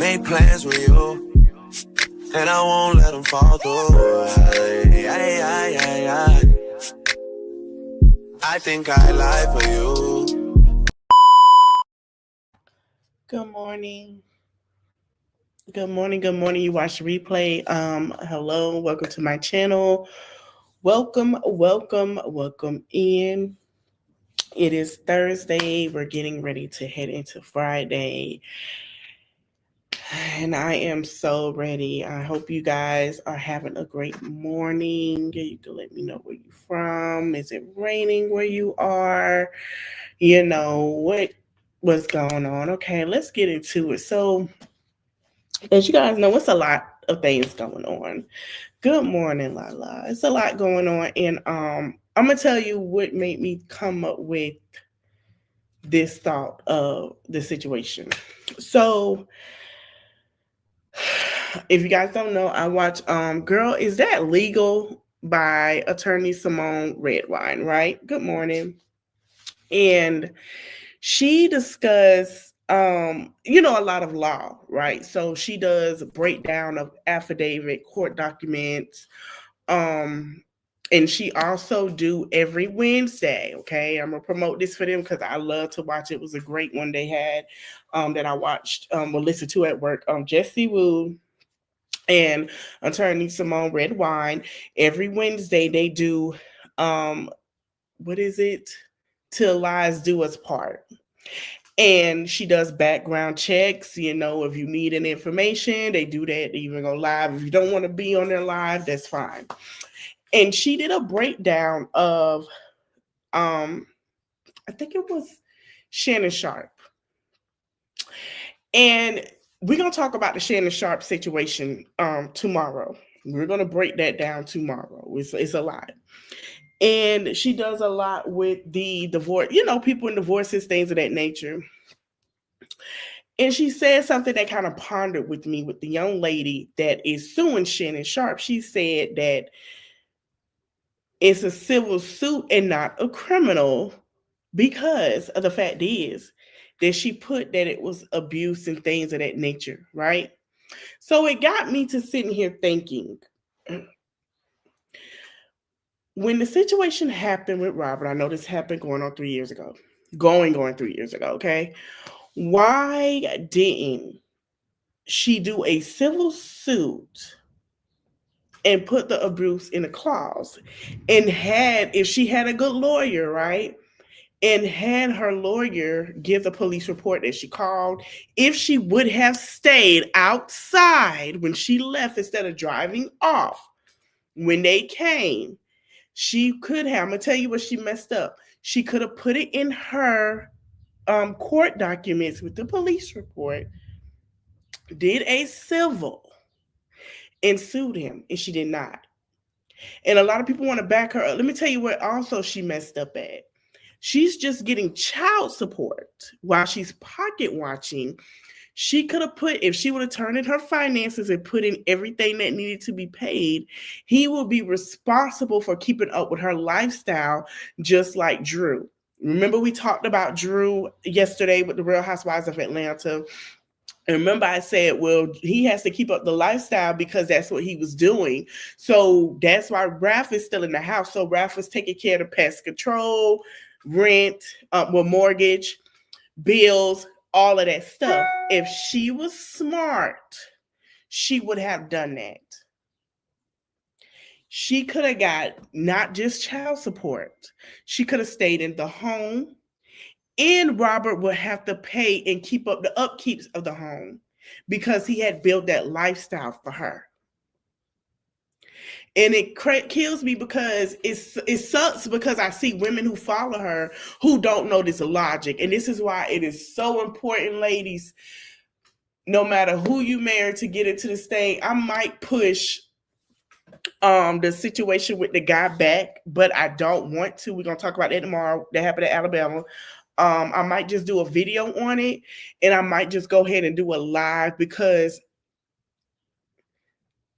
make plans with you, and I won't let them fall through. I think I lie for you. Good morning. Good morning. Good morning. You watch the replay. Hello. Welcome to my channel. Welcome in. It is Thursday. We're getting ready to head into Friday. And I am so ready. I hope you guys are having a great morning. You can let me know where you're from. Is it raining where you are? You know, what's going on? Okay, let's get into it. So, as you guys know, it's a lot of things going on. Good morning, Lala. It's a lot going on. And I'm gonna tell you what made me come up with this thought of the situation. So if you guys don't know, I watch Girl, Is That Legal by attorney Simone Redwine, right? Good morning. And she discussed a lot of law, right? So she does a breakdown of affidavit, court documents, and she also do every Wednesday. Okay, I'm gonna promote this for them because I love to watch it. It was a great one they had that I watched listened to at work. Jesse Wu and attorney Simone Redwine. Every Wednesday they do what is it? Till Lies Do Us Part. And she does background checks. If you need any information, they do that. They even go live. If you don't want to be on their live, that's fine. And she did a breakdown of I think it was Shannon Sharp. And we're gonna talk about the Shannon Sharp situation tomorrow. We're gonna break that down tomorrow. It's a lot. And she does a lot with the divorce, people in divorces, things of that nature. And she said something that kind of pondered with me with the young lady that is suing Shannon Sharp. She said that it's a civil suit and not a criminal because of the fact is that she put that it was abuse and things of that nature, right? So it got me to sitting here thinking, when the situation happened with Robert, I know this happened going 3 years ago, okay? Why didn't she do a civil suit and put the abuse in a clause? And if she had a good lawyer, right? And had her lawyer give the police report that she called, if she would have stayed outside when she left instead of driving off when they came, she could have, I'm going to tell you what she messed up. She could have put it in her court documents with the police report, did a civil, and sued him, and she did not. And a lot of people want to back her up. Let me tell you what also she messed up at. She's just getting child support while she's pocket watching. She could have put, if she would have turned in her finances and put in everything that needed to be paid, he will be responsible for keeping up with her lifestyle, just like Drew. Remember, we talked about Drew yesterday with the Real Housewives of Atlanta. And remember, I said, well, he has to keep up the lifestyle because that's what he was doing. So that's why Ralph is still in the house. So Ralph was taking care of the pest control, rent, mortgage, bills, all of that stuff. If she was smart, she would have done that. She could have got not just child support. She could have stayed in the home. And Robert would have to pay and keep up the upkeeps of the home because he had built that lifestyle for her. And it kills me because it sucks because I see women who follow her who don't know this logic. And this is why it is so important, ladies, no matter who you marry to get into this thing. I might push the situation with the guy back, but I don't want to. We're going to talk about that tomorrow. That happened in Alabama. I might just do a video on it, and I might just go ahead and do a live because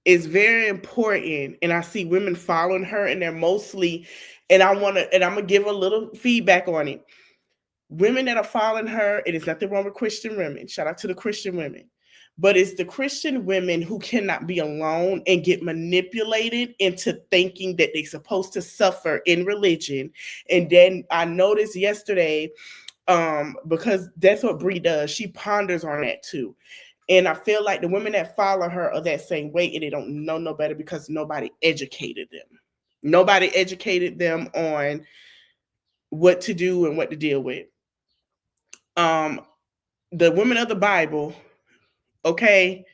it's very important. And I see women following her, and they're mostly, and I'm gonna give a little feedback on it. Women that are following her, it is nothing wrong with Christian women. Shout out to the Christian women. but it's the Christian women who cannot be alone and get manipulated into thinking that they're supposed to suffer in religion. And then I noticed yesterday, because that's what Bree does, she ponders on that too. And I feel like the women that follow her are that same way, and they don't know no better because nobody educated them. Nobody educated them on what to do and what to deal with. Um, the women of the Bible, okay,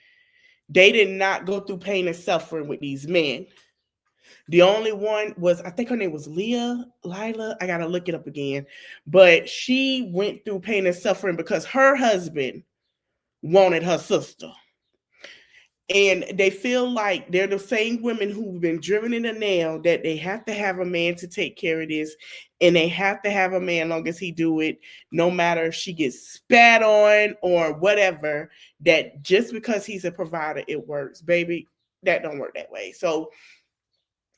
they did not go through pain and suffering with these men. The only one was, I think her name was Lila. I gotta look it up again. But she went through pain and suffering because her husband wanted her sister. And they feel like they're the same women who've been driven in the nail that they have to have a man to take care of this, and they have to have a man long as he do it, no matter if she gets spat on or whatever, that just because he's a provider, it works. Baby, that don't work that way. So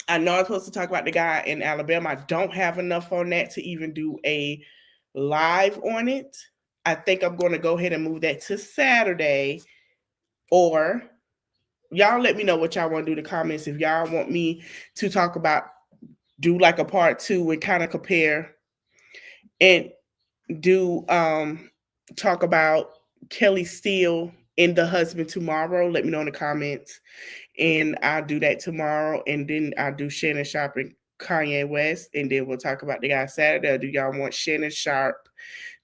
I know I'm supposed to talk about the guy in Alabama. I don't have enough on that to even do a live on it. I think I'm going to go ahead and move that to Saturday, or y'all let me know what y'all want to do in the comments. If y'all want me to talk about, do like a part 2 and kind of compare and do talk about Kelly Steele and the husband tomorrow, let me know in the comments. And I'll do that tomorrow. And then I'll do Shannon Sharp and Kanye West. And then we'll talk about the guy Saturday. Or do y'all want Shannon Sharp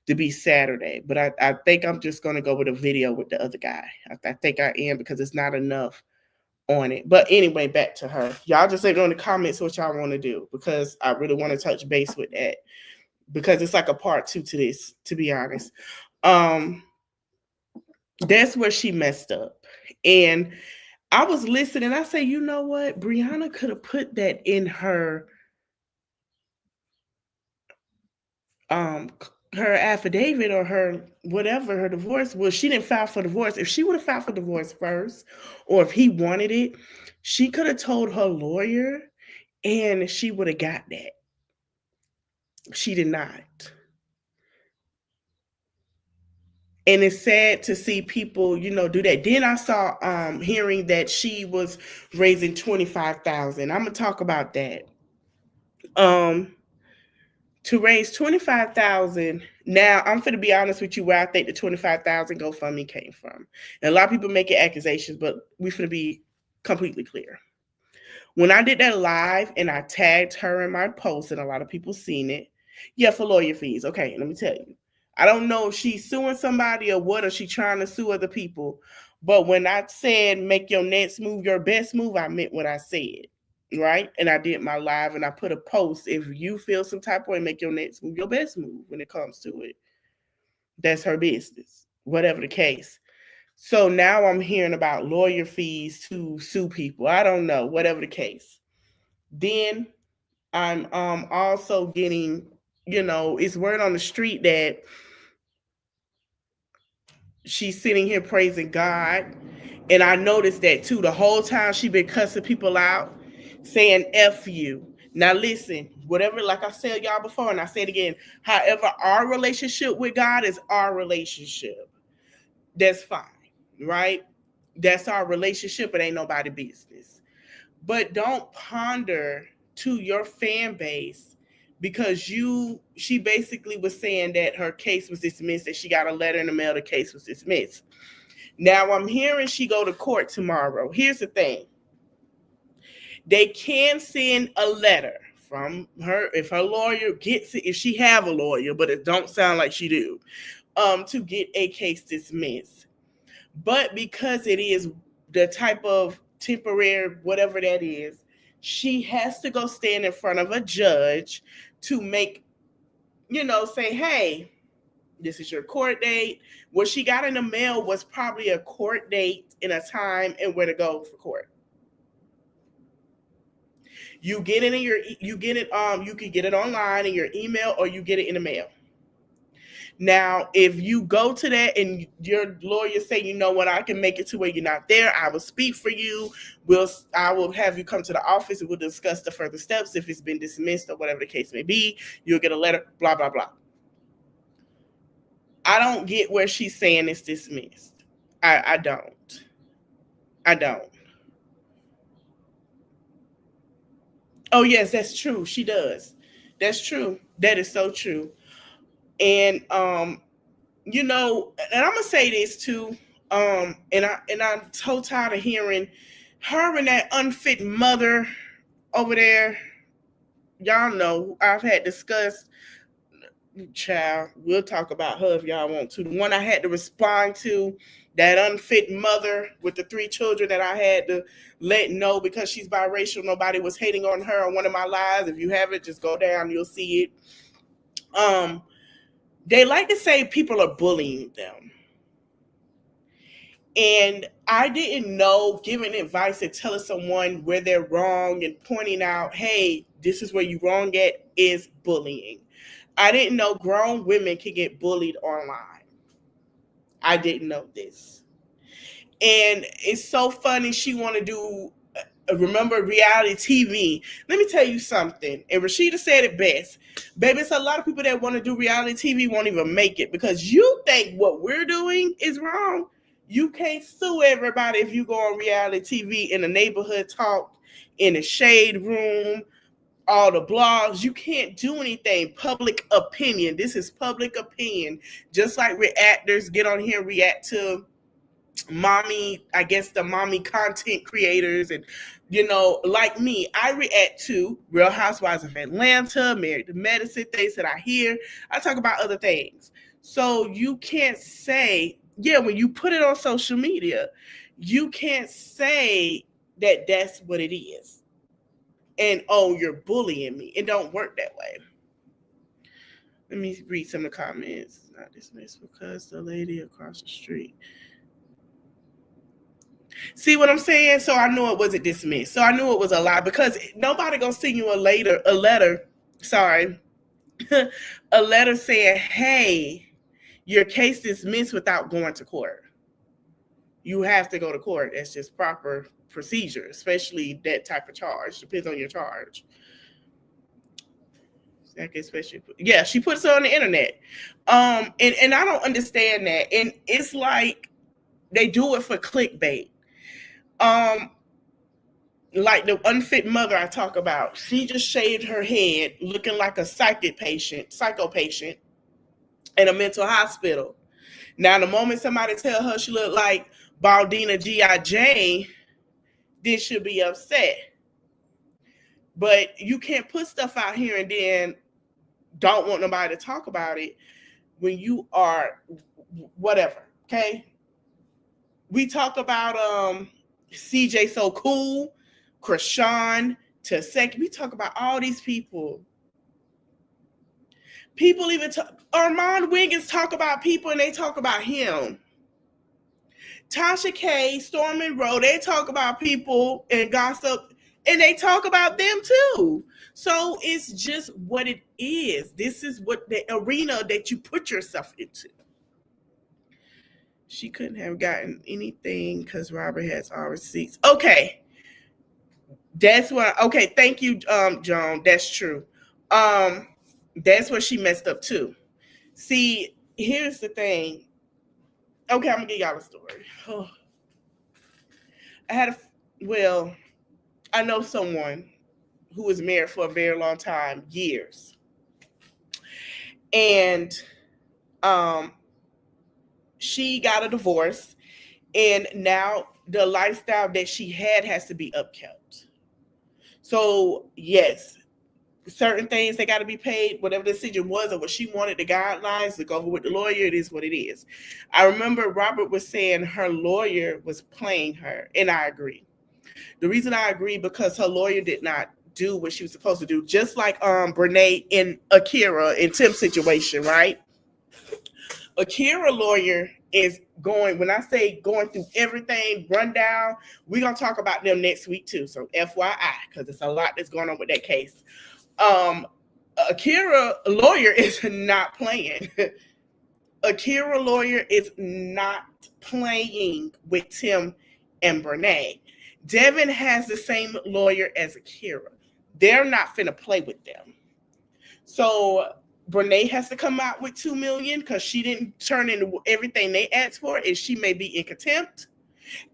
to be Saturday? But I think I'm just going to go with a video with the other guy. I think I am, because it's not enough on it. But anyway, back to her. Y'all just let me know in the comments what y'all want to do, because I really want to touch base with that, because it's like a part 2 to this, to be honest. That's where she messed up. And I was listening. I say, you know what? Brianna could have put that in her her affidavit or her whatever, her divorce. Well, she didn't file for divorce. If she would have filed for divorce first, or if he wanted it, she could have told her lawyer and she would have got that. She did not. And it's sad to see people, do that. Then I saw hearing that she was raising 25,000. I'm gonna talk about that. To raise 25,000. Now I'm gonna be honest with you, where I think the 25,000 GoFundMe came from. And a lot of people making accusations, but we finna be completely clear. When I did that live and I tagged her in my post, and a lot of people seen it, yeah, for lawyer fees. Okay, let me tell you. I don't know if she's suing somebody or what, or she trying to sue other people. But when I said make your next move your best move, I meant what I said, right? And I did my live and I put a post. If you feel some type of way, make your next move your best move when it comes to it. That's her business, whatever the case. So now I'm hearing about lawyer fees to sue people. I don't know, whatever the case. Then I'm also getting, it's word on the street that she's sitting here praising God. And I noticed that too. The whole time she been cussing people out, saying F you. Now listen, whatever, like I said y'all before, and I say it again, however, our relationship with God is our relationship. That's fine, right? That's our relationship. It ain't nobody business. But don't ponder to your fan base, because she basically was saying that her case was dismissed, that she got a letter in the mail, the case was dismissed. Now I'm hearing she go to court tomorrow. Here's the thing. They can send a letter from her if her lawyer gets it, if she have a lawyer, but it don't sound like she do, to get a case dismissed. But because it is the type of temporary, whatever that is, she has to go stand in front of a judge to make, say, hey, this is your court date. What she got in the mail was probably a court date and a time and where to go for court. You get it you can get it online in your email, or you get it in the mail. Now, if you go to that and your lawyer say, you know what, I can make it to where you're not there, I will speak for you. I will have you come to the office and we'll discuss the further steps. If it's been dismissed or whatever the case may be, you'll get a letter, blah, blah, blah. I don't get where she's saying it's dismissed. I don't. I don't. Oh yes, that's true. She does. That's true. That is so true. And and I'm gonna say this too. And I'm so tired of hearing her and that unfit mother over there. Y'all know I've had discussed. Child, we'll talk about her if y'all want to. The one I had to respond to, that unfit mother with the 3 children that I had to let know because she's biracial. Nobody was hating on her on one of my lives. If you haven't, just go down, you'll see it. They like to say people are bullying them. And I didn't know giving advice and telling someone where they're wrong and pointing out, hey, this is where you're wrong at is bullying. I didn't know grown women can get bullied online. I didn't know this. And it's so funny she want to do, remember, reality TV. Let me tell you something. And Rashida said it best. Baby, it's a lot of people that want to do reality TV won't even make it because you think what we're doing is wrong. You can't sue everybody if you go on reality TV in a neighborhood talk, in a shade room, all the blogs. You can't do anything. Public opinion. This is public opinion. Just like reactors get on here and react to mommy, I guess the mommy content creators, and like me, I react to Real Housewives of Atlanta, Married to Medicine, things that I hear. I talk about other things. So you can't say, when you put it on social media, you can't say that that's what it is. And you're bullying me. It don't work that way. Let me read some of the comments. Not dismissed because the lady across the street. See what I'm saying? So I knew it wasn't dismissed. So I knew it was a lie because nobody gonna send you a letter, a letter saying, hey, your case dismissed without going to court. You have to go to court. That's just proper procedure, especially that type of charge. Depends on your charge. Especially, she puts it on the internet. And I don't understand that. And it's like they do it for clickbait. Like the unfit mother I talk about, she just shaved her head looking like a psycho patient in a mental hospital. Now, the moment somebody tell her she looked like Baldina G.I. Jane, then she'll be upset. But you can't put stuff out here and then don't want nobody to talk about it when you are whatever, okay? We talk about CJ So Cool, Krishan, Tasek. We talk about all these people. People even Armand Wiggins talk about people and they talk about him. Tasha K, Storm and Rowe, they talk about people and gossip and they talk about them too. So it's just what it is. This is what the arena that you put yourself into. She couldn't have gotten anything because Robert has all receipts. Okay. That's what. Okay, thank you, Joan. That's true. That's where she messed up too. See, here's the thing. Okay, I'm gonna give y'all a story. Oh. I know someone who was married for a very long time, years, and she got a divorce, and now the lifestyle that she had has to be upkept. So yes, certain things they got to be paid, whatever the decision was or what she wanted, the guidelines to go with the lawyer, it is what it is. I remember Robert was saying her lawyer was playing her, and I agree. The reason I agree because her lawyer did not do what she was supposed to do, just like Brene and Akira in Tim's situation, right? Akira lawyer is going, when I say going through everything, rundown, we're going to talk about them next week too. So FYI, because it's a lot that's going on with that case. Akira lawyer is not playing. Akira lawyer is not playing with Tim and Brene. Devin has the same lawyer as Akira. They're not finna play with them. So Brene has to come out with $2 million because she didn't turn in everything they asked for, and she may be in contempt.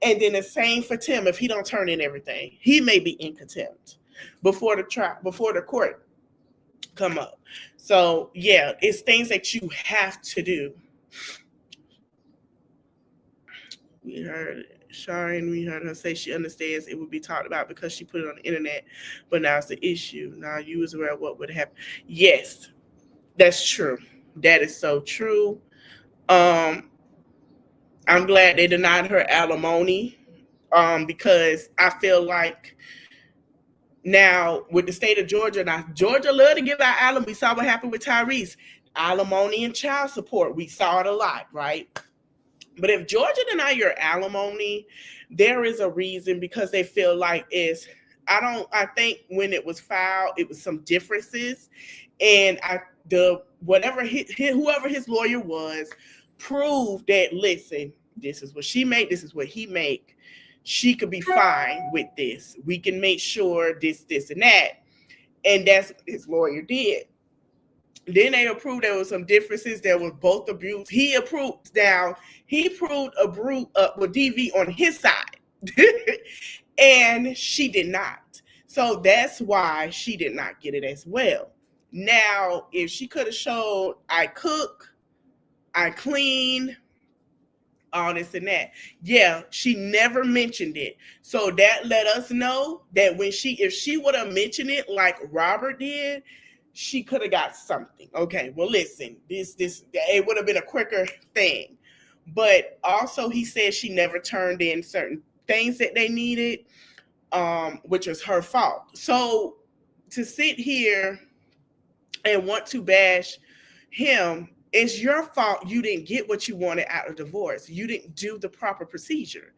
And then the same for Tim. If he don't turn in everything, he may be in contempt before the trial, before the court come up. So yeah, it's things that you have to do. We heard we heard her say she understands it would be talked about because she put it on the internet, but now it's the issue. Now you was aware of what would happen. Yes, that's true. That is so true. Um, I'm glad they denied her alimony. Because I feel like now with the state of Georgia, now Georgia love to give out alimony. We saw what happened with Tyrese, alimony and child support. We saw it a lot, right? But if Georgia deny your alimony, there is a reason because they feel like I think when it was filed, it was some differences. And whoever his lawyer was proved that, listen, this is what she made, this is what he make. She could be fine with this. We can make sure this, and that. And that's what his lawyer did. Then they approved there was some differences. There was both abuse. He proved a with DV on his side. And she did not. So that's why she did not get it as well. Now, if she could have showed I cook, I clean, all this and that. Yeah, she never mentioned it. So that let us know that if she would have mentioned it like Robert did, she could have got something. Okay, well, listen, this it would have been a quicker thing. But also he said she never turned in certain things that they needed, which was her fault. So to sit here and want to bash him, it's your fault. You didn't get what you wanted out of divorce. You didn't do the proper procedure.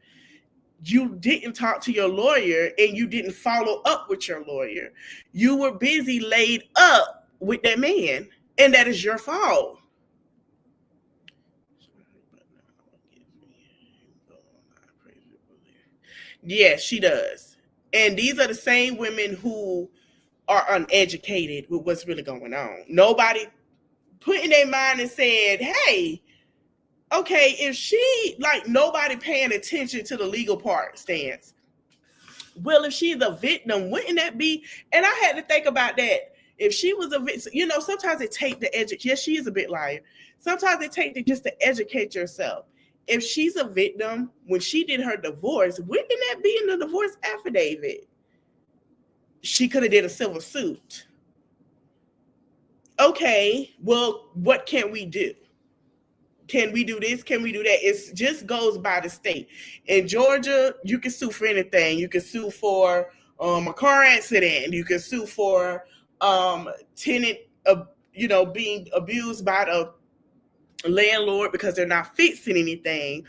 You didn't talk to your lawyer and you didn't follow up with your lawyer. You were busy laid up with that man, and that is your fault. Yes, she does. And these are the same women who are uneducated with what's really going on. Nobody put in their mind and said, hey, okay, if she, like, nobody paying attention to the legal part stance. Well, if she's a victim, wouldn't that be? And I had to think about that. If she was a victim, sometimes it takes to educate. Yes, she is a bit liar. Sometimes it takes just to educate yourself. If she's a victim, when she did her divorce, wouldn't that be in the divorce affidavit? She could have did a civil suit. Okay, well, what can we do? Can we do this? Can we do that? It just goes by the state. In Georgia, you can sue for anything. You can sue for a car accident. You can sue for tenant, being abused by the landlord because they're not fixing anything.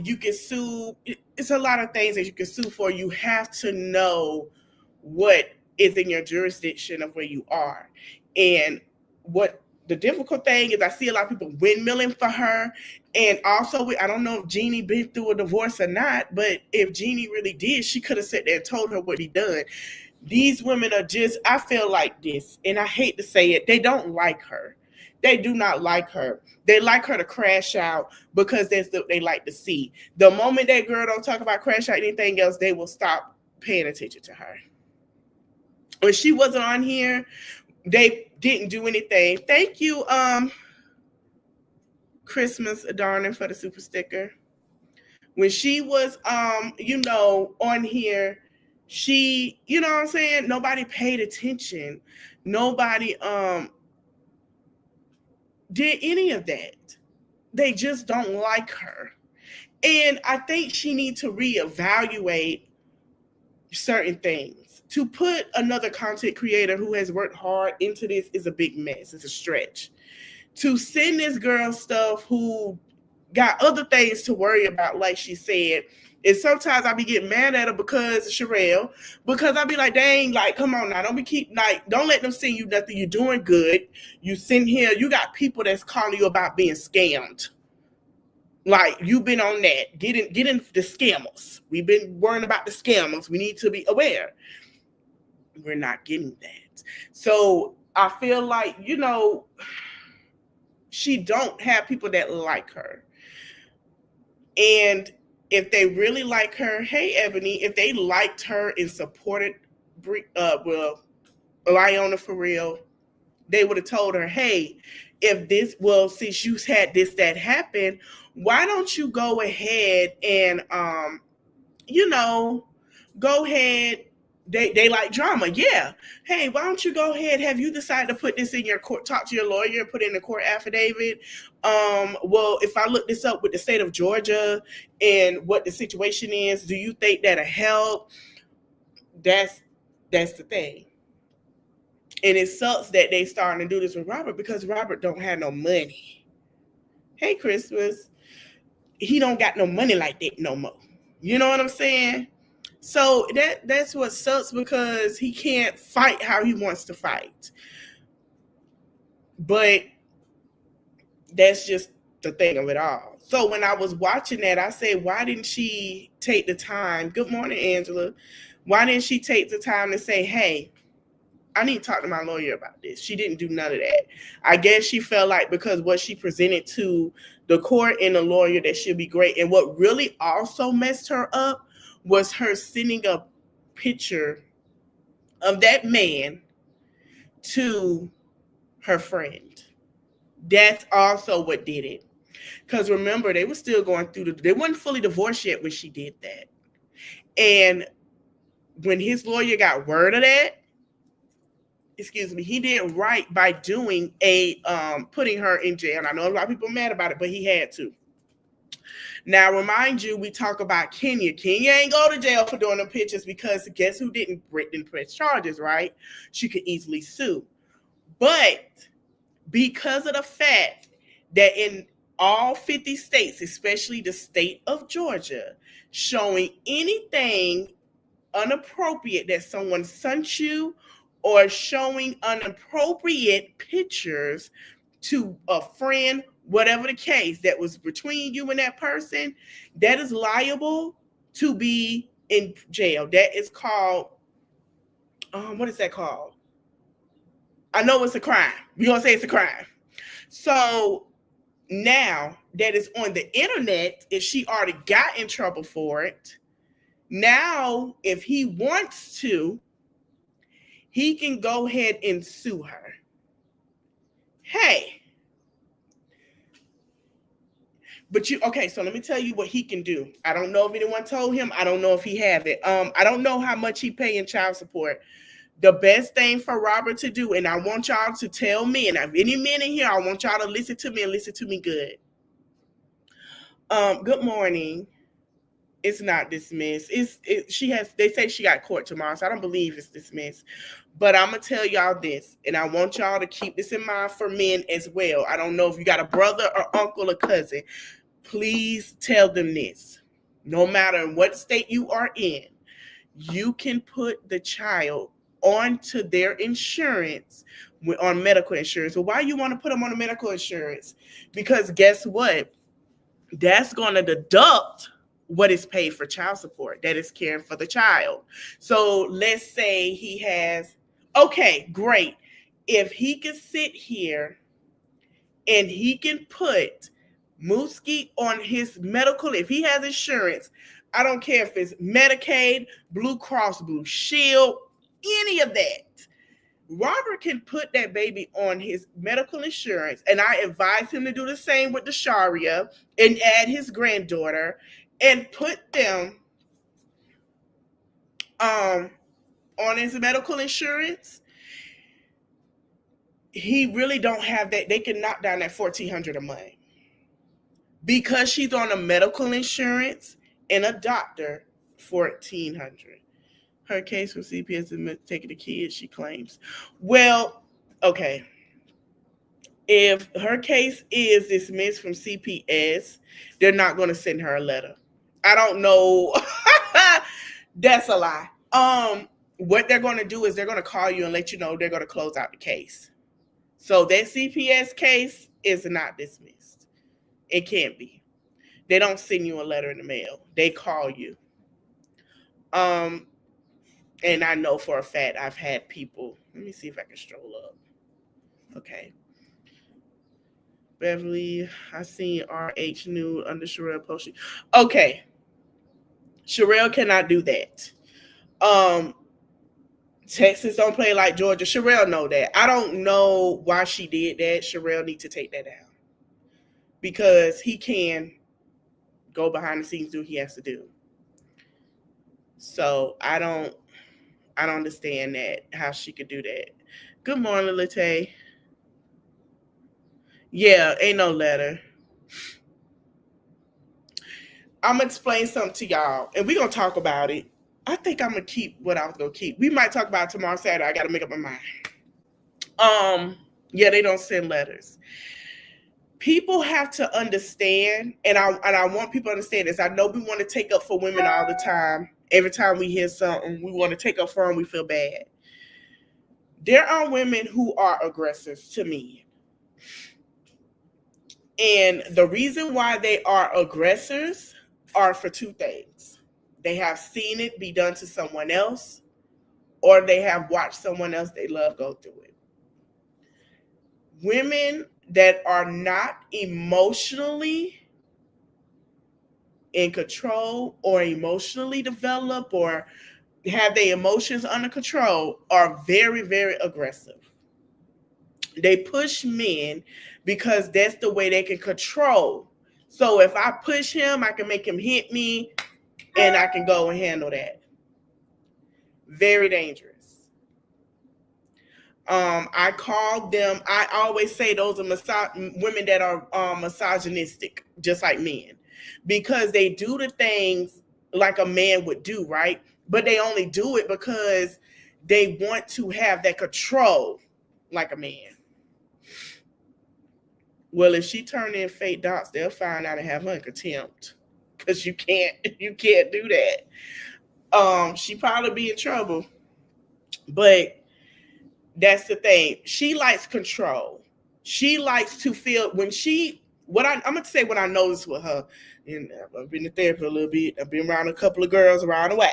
You can sue. It's a lot of things that you can sue for. You have to know what is in your jurisdiction of where you are. And what the difficult thing is, I see a lot of people windmilling for her. And also, I don't know if Jeannie been through a divorce or not, but if Jeannie really did, she could have sat there and told her what he done. These women are just, I feel like this, and I hate to say it, they don't like her. They do not like her. They like her to crash out because that's what they like to see. The moment that girl don't talk about crash out anything else, they will stop paying attention to her. When she wasn't on here, they didn't do anything. Thank you, Christmas Darling, for the super sticker. When she was on here, she, you know what I'm saying? Nobody paid attention. Nobody did any of that. They just don't like her. And I think she needs to reevaluate certain things. To put another content creator who has worked hard into this is a big mess. It's a stretch. To send this girl stuff who got other things to worry about, like she said, and sometimes I be getting mad at her because Sherelle, because I be like, dang, like, come on now, don't let them send you nothing. You're doing good. You send here, you got people that's calling you about being scammed. Like, you've been on that. Get in the scammers. We've been worrying about the scammers. We need to be aware. We're not getting that. So I feel like, she don't have people that like her. And if they really like her, hey Ebony, if they liked her and supported Lieyona for real, they would have told her, hey, since you had this that happened, why don't you go ahead and you know, go ahead. They like drama, yeah. Hey, why don't you go ahead? Have you decided to put this in your court? Talk to your lawyer and put in the court affidavit. Well, if I look this up with the state of Georgia and what the situation is, do you think that'll help? That's the thing. And it sucks that they starting to do this with Robert because Robert don't have no money. Hey, Christmas, he don't got no money like that no more. You know what I'm saying? So that's what sucks because he can't fight how he wants to fight. But that's just the thing of it all. So when I was watching that, I said, why didn't she take the time? Good morning, Angela. Why didn't she take the time to say, hey, I need to talk to my lawyer about this? She didn't do none of that. I guess she felt like because what she presented to the court and the lawyer that she'll be great. And what really also messed her up was her sending a picture of that man to her friend. That's also what did it. Because remember, they were still going through they weren't fully divorced yet when she did that. And when his lawyer got word of that, he did right by doing putting her in jail. And I know a lot of people are mad about it, but he had to. Now, remind you, we talk about Kenya. Kenya ain't go to jail for doing the pictures because guess who didn't press charges, right? She could easily sue. But because of the fact that in all 50 states, especially the state of Georgia, showing anything inappropriate that someone sent you or showing inappropriate pictures to a friend, whatever the case that was between you and that person, that is liable to be in jail. That is called, what is that called? I know it's a crime. We're going to say it's a crime. So now that it's on the internet, if she already got in trouble for it, now if he wants to, he can go ahead and sue her. Hey. But so let me tell you what he can do. I don't know if anyone told him. I don't know if he have it. I don't know how much he pay in child support. The best thing for Robert to do, and I want y'all to tell me, and if any men in here, I want y'all to listen to me and listen to me good. Good morning. It's not dismissed. They say she got court tomorrow, so I don't believe it's dismissed. But I'm gonna tell y'all this, and I want y'all to keep this in mind for men as well. I don't know if you got a brother or uncle or cousin. Please tell them this. No matter what state you are in, you can put the child onto their insurance on medical insurance. Well, why you want to put them on the medical insurance? Because guess what? That's going to deduct what is paid for child support that is caring for the child. So let's say he has, okay, great. If he can sit here and he can put Mooski on his medical, if he has insurance, I don't care if it's Medicaid, Blue Cross Blue Shield, any of that. Robert can put that baby on his medical insurance, and I advise him to do the same with the Sharia and add his granddaughter and put them on his medical insurance. He really don't have that. They can knock down that $1,400 a month because she's on a medical insurance and a doctor, $1,400. Her case with CPS is taking the kids, she claims. Well, okay. If her case is dismissed from CPS, they're not going to send her a letter. I don't know. That's a lie. What they're going to do is they're going to call you and let you know they're going to close out the case. So that CPS case is not dismissed. It can't be. They don't send you a letter in the mail. They call you. And I know for a fact I've had people. Let me see if I can stroll up. Okay. Beverly, I seen RH nude under Sherelle posting. Okay. Sherelle cannot do that. Um, Texas don't play like Georgia. Sherelle know that. I don't know why she did that. Sherelle need to take that down because he can go behind the scenes, do what he has to do. So I don't understand that how she could do that. Good morning, Late. Yeah, ain't no letter. I'm gonna explain something to y'all, and we're gonna talk about it. I think I'm gonna keep what I was gonna keep. We might talk about it tomorrow Saturday. I gotta make up my mind. Yeah, they don't send letters. People have to understand, and I want people to understand this. I know we want to take up for women all the time. Every time we hear something, we want to take up for them. We feel bad. There are women who are aggressors to me, and the reason why they are aggressors are for two things. They have seen it be done to someone else, or they have watched someone else they love go through it. Women that are not emotionally in control or emotionally developed or have their emotions under control are very, very aggressive. They push men because that's the way they can control. So if I push him, I can make him hit me and I can go and handle that. Very dangerous. I call them. I always say those are women that are misogynistic, just like men, because they do the things like a man would do, right? But they only do it because they want to have that control, like a man. Well, if she turn in fake dots, they'll find out and have her in contempt, because you can't do that. She probably be in trouble, but that's the thing. She likes control. She likes to feel when she. I'm gonna say what I noticed with her. And I've been in therapy a little bit. I've been around a couple of girls around the way.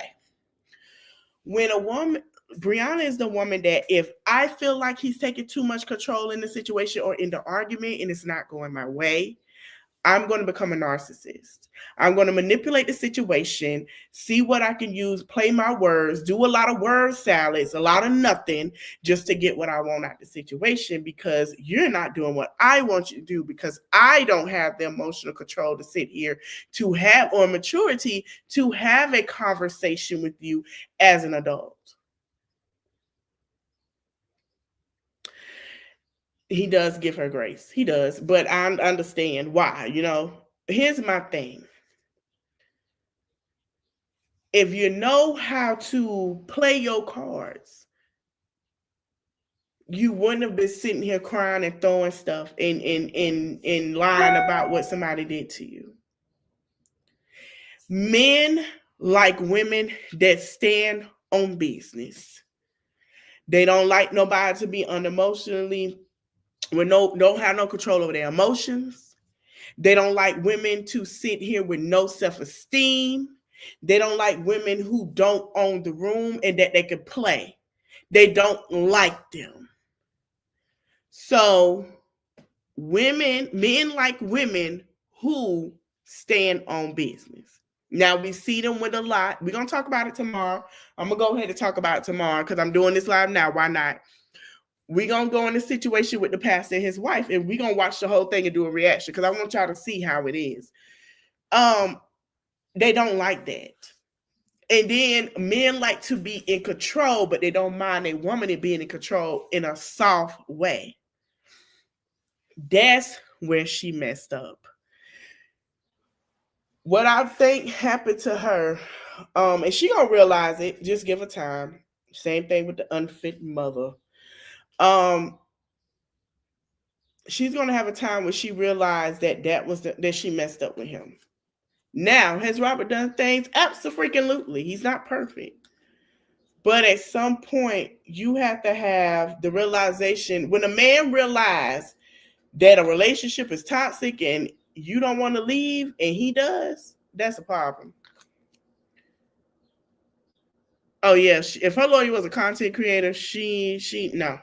When a woman, Brianna is the woman that if I feel like he's taking too much control in the situation or in the argument and it's not going my way, I'm going to become a narcissist. I'm going to manipulate the situation, see what I can use, play my words, do a lot of word salads, a lot of nothing, just to get what I want out of the situation, because you're not doing what I want you to do, because I don't have the emotional control to sit here to have, or maturity to have a conversation with you as an adult. He does give her grace. He does, but I understand why. Here's my thing. If you know how to play your cards, you wouldn't have been sitting here crying and throwing stuff and lying about what somebody did to you. Men like women that stand on business. They don't like nobody to be unemotionally, don't have no control over their emotions. They don't like women to sit here with no self-esteem. They don't like women who don't own the room and that they can play. They don't like them. So men like women who stand on business. Now we see them with a lot. We're going to talk about it tomorrow. I'm going to go ahead and talk about it tomorrow because I'm doing this live now. Why not? We're going to go in a situation with the pastor and his wife, and we're going to watch the whole thing and do a reaction because I want y'all to see how it is. They don't like that. And then men like to be in control, but they don't mind a woman being in control in a soft way. That's where she messed up. What I think happened to her, and she gonna realize it, just give her time. Same thing with the unfit mother. She's gonna have a time when she realized that she messed up with him. Now, has Robert done things? Absolutely. He's not perfect. But at some point, you have to have the realization, when a man realizes that a relationship is toxic and you don't want to leave and he does, that's a problem. Oh yeah, if her lawyer was a content creator, she no.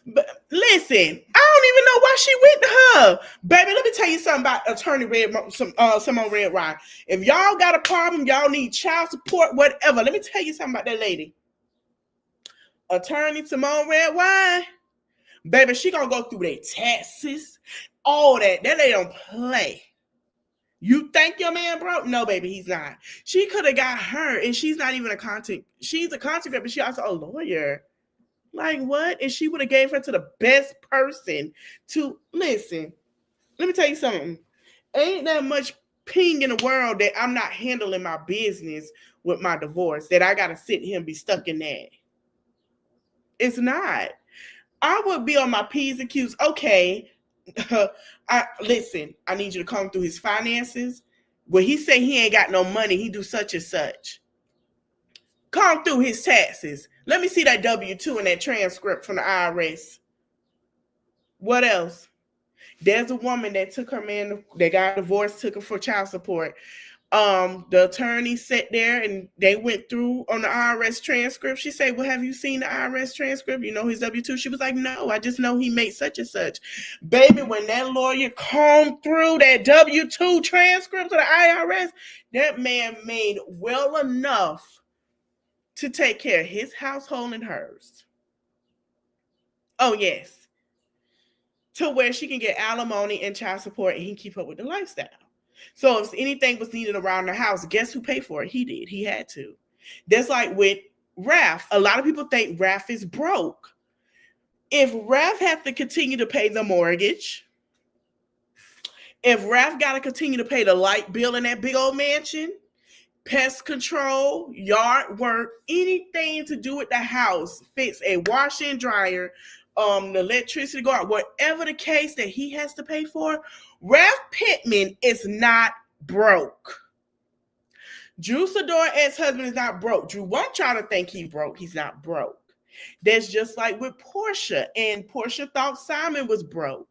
But listen, I don't even know why she went to her. Baby, let me tell you something about Attorney Red, some on Red Wine. If y'all got a problem, y'all need child support, whatever. Let me tell you something about that lady. Attorney Simone Red Wine. Baby, she gonna go through their taxes, all that. That they don't play. You think your man broke? No, baby, he's not. She could have got her, and she's not even a content. She's a content, but she also a lawyer. Like what? And she would have gave her to the best person to listen. Let me tell you something. Ain't that much ping in the world that I'm not handling my business with my divorce, that I gotta sit here and be stuck in that. It's not. I would be on my P's and Q's. Okay, listen, I need you to come through his finances. When he say he ain't got no money, he do such and such. Come through his taxes. Let me see that W-2 and that transcript from the IRS. What else? There's a woman that took her man, that got divorced, took her for child support. The attorney sat there and they went through on the IRS transcript. She said, well, have you seen the IRS transcript? You know his W-2? She was like, no, I just know he made such and such. Baby, when that lawyer combed through that W-2 transcript to the IRS, that man made well enough to take care of his household and hers. Oh, yes. To where she can get alimony and child support and he can keep up with the lifestyle. So if anything was needed around the house, guess who paid for it? He did. He had to. That's like with Raph. A lot of people think Raph is broke. If Raph have to continue to pay the mortgage, if Raph got to continue to pay the light bill in that big old mansion, pest control, yard work, anything to do with the house, fix a washer and dryer, the electricity go out, whatever the case that he has to pay for, Ralph Pittman is not broke. Drew Sidor ex-husband is not broke. Drew wants y'all to think he broke. He's not broke. That's just like with Portia. And Portia thought Simon was broke.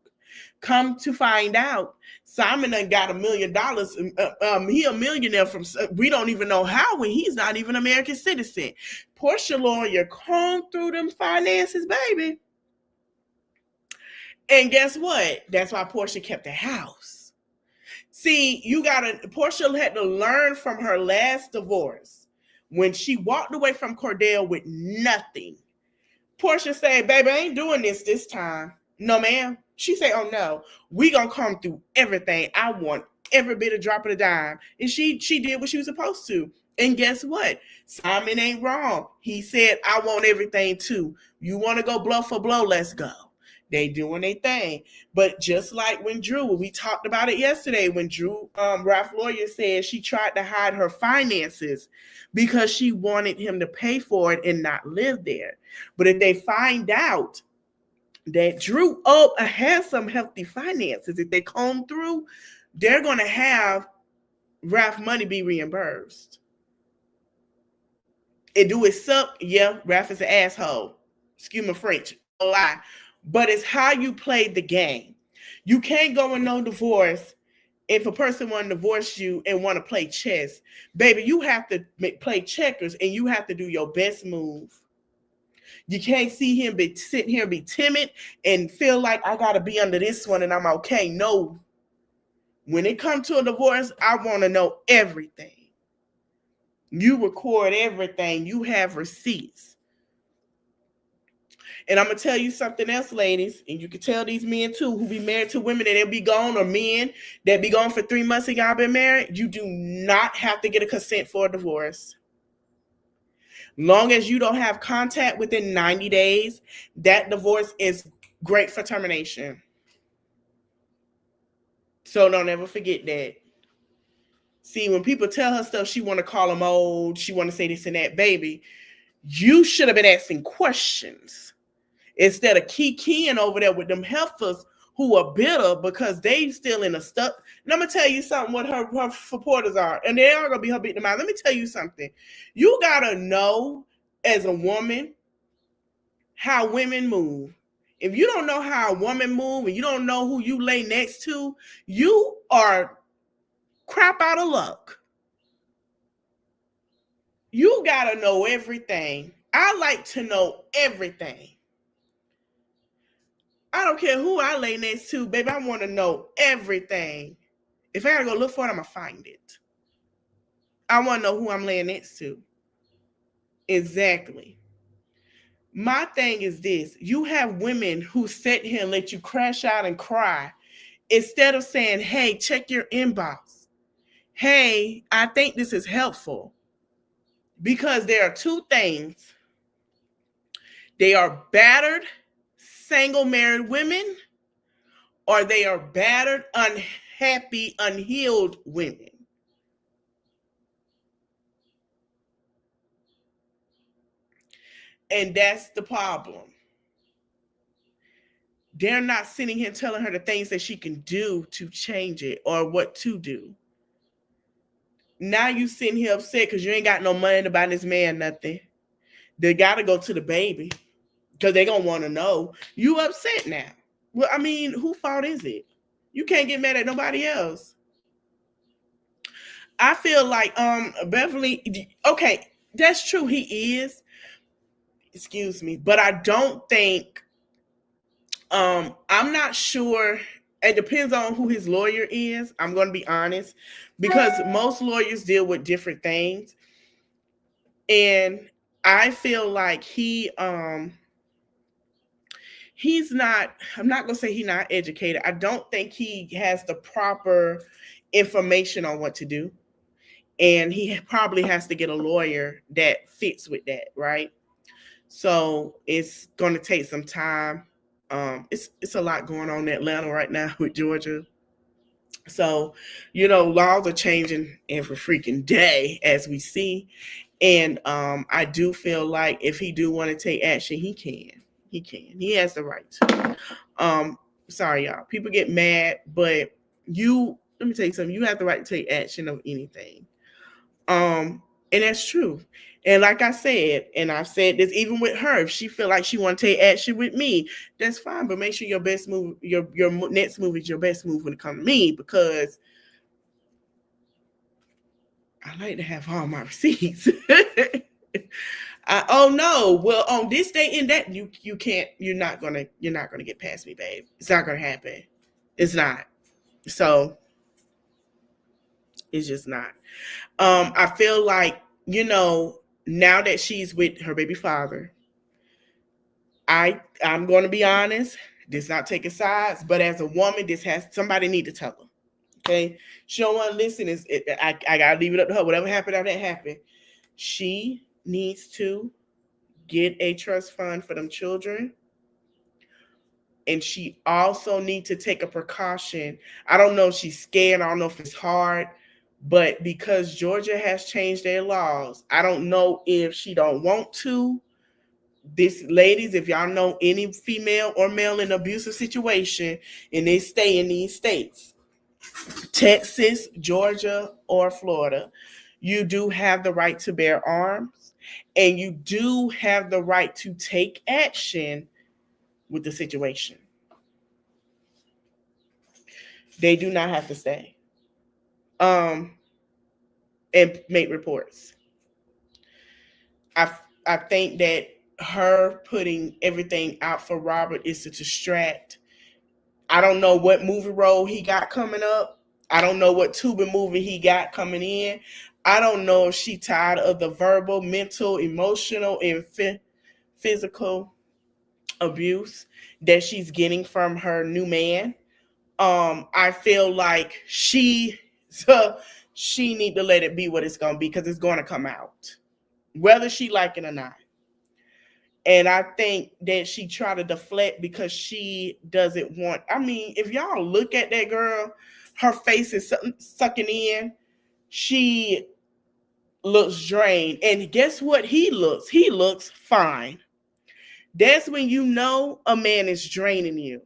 Come to find out, Simon done got $1 million. He a millionaire from, we don't even know how, when he's not even an American citizen. Portia lawyer combed through them finances, baby. And guess what? That's why Portia kept the house. See, Portia had to learn from her last divorce. When she walked away from Cordell with nothing, Portia said, baby, I ain't doing this time. No, ma'am. She said, oh no, we gonna come through everything. I want every bit of drop of a dime. And she did what she was supposed to. And guess what? Simon ain't wrong. He said, I want everything too. You want to go blow for blow? Let's go. They doing their thing. But just like when Drew, we talked about it yesterday, when Drew, Ralph lawyer said she tried to hide her finances because she wanted him to pay for it and not live there. But if they find out that Drew has some healthy finances, if they comb through, they're going to have Ralph money be reimbursed. And do it suck? Yeah, Ralph is an asshole. Excuse my French. No lie. But it's how you play the game. You can't go in no divorce if a person want to divorce you and want to play chess. Baby, you have to play checkers and you have to do your best move. You can't see him sitting here and be timid and feel like I got to be under this one and I'm okay. No. When it comes to a divorce, I want to know everything. You record everything. You have receipts. And I'm going to tell you something else, ladies, and you can tell these men too who be married to women and they'll be gone, or men that be gone for 3 months and y'all been married. You do not have to get a consent for a divorce. Long as you don't have contact within 90 days, that divorce is great for termination. So don't ever forget that. See, when people tell her stuff, she want to call them old, she want to say this and that, baby, you should have been asking questions. Instead of keying over there with them heifers who are bitter because they still in a stuck. And I'm going to tell you something, what her supporters are. And they are going to be her victimized. Let me tell you something. You got to know as a woman how women move. If you don't know how a woman moves and you don't know who you lay next to, you are crap out of luck. You got to know everything. I like to know everything. I don't care who I lay next to, baby. I want to know everything. If I gotta go look for it, I'm gonna find it. I want to know who I'm laying next to. Exactly. My thing is this: you have women who sit here and let you crash out and cry instead of saying, "Hey, check your inbox. Hey, I think this is helpful." Because there are two things: they are battered, single married women, or they are battered, unhappy, unhealed women. And that's the problem. They're not sitting here telling her the things that she can do to change it or what to do. Now you sitting here upset because you ain't got no money to buy this man nothing. They got to go to the baby because they're going to want to know. You upset now. Well, I mean, whose fault is it? You can't get mad at nobody else. I feel like Beverly, okay, that's true. He is, excuse me, but I don't think I'm not sure. It depends on who his lawyer is. I'm going to be honest, because most lawyers deal with different things, and I feel like he's not. I'm not going to say he's not educated. I don't think he has the proper information on what to do, and he probably has to get a lawyer that fits with that, right? So it's going to take some time. It's a lot going on in Atlanta right now with Georgia. So, laws are changing every freaking day as we see. And I do feel like if he do want to take action, he can. He can. He has the right to. Sorry, y'all. People get mad, but let me tell you something. You have the right to take action of anything. And that's true. And like I said, and I've said this even with her, if she feel like she want to take action with me, that's fine. But make sure your best move, your next move is your best move when it comes to me, because I like to have all my receipts. Oh no, well on this day and that you can't, you're not gonna get past me, babe. It's not gonna happen. It's not. So it's just not. I feel like, now that she's with her baby father, I'm going to be honest. This not taking sides, but as a woman, somebody need to tell her. Okay, she don't want to listen. I gotta leave it up to her. Whatever happened, that happened. She needs to get a trust fund for them children, and she also needs to take a precaution. I don't know if she's scared. I don't know if it's hard. But because Georgia has changed their laws, I don't know if she don't want to. This, ladies, if y'all know any female or male in an abusive situation and they stay in these states, Texas, Georgia, or Florida, you do have the right to bear arms, and you do have the right to take action with the situation. They do not have to stay. And make reports. I think that her putting everything out for Robert is to distract. I don't know what movie role he got coming up. I don't know what tubing movie he got coming in. I don't know if she tired of the verbal, mental, emotional, and physical abuse that she's getting from her new man. I feel like she need to let it be what it's going to be, because it's going to come out, whether she like it or not. And I think that she tried to deflect because she doesn't want. I mean, if y'all look at that girl, her face is sucking in. She looks drained. And guess what he looks? He looks fine. That's when you know a man is draining you.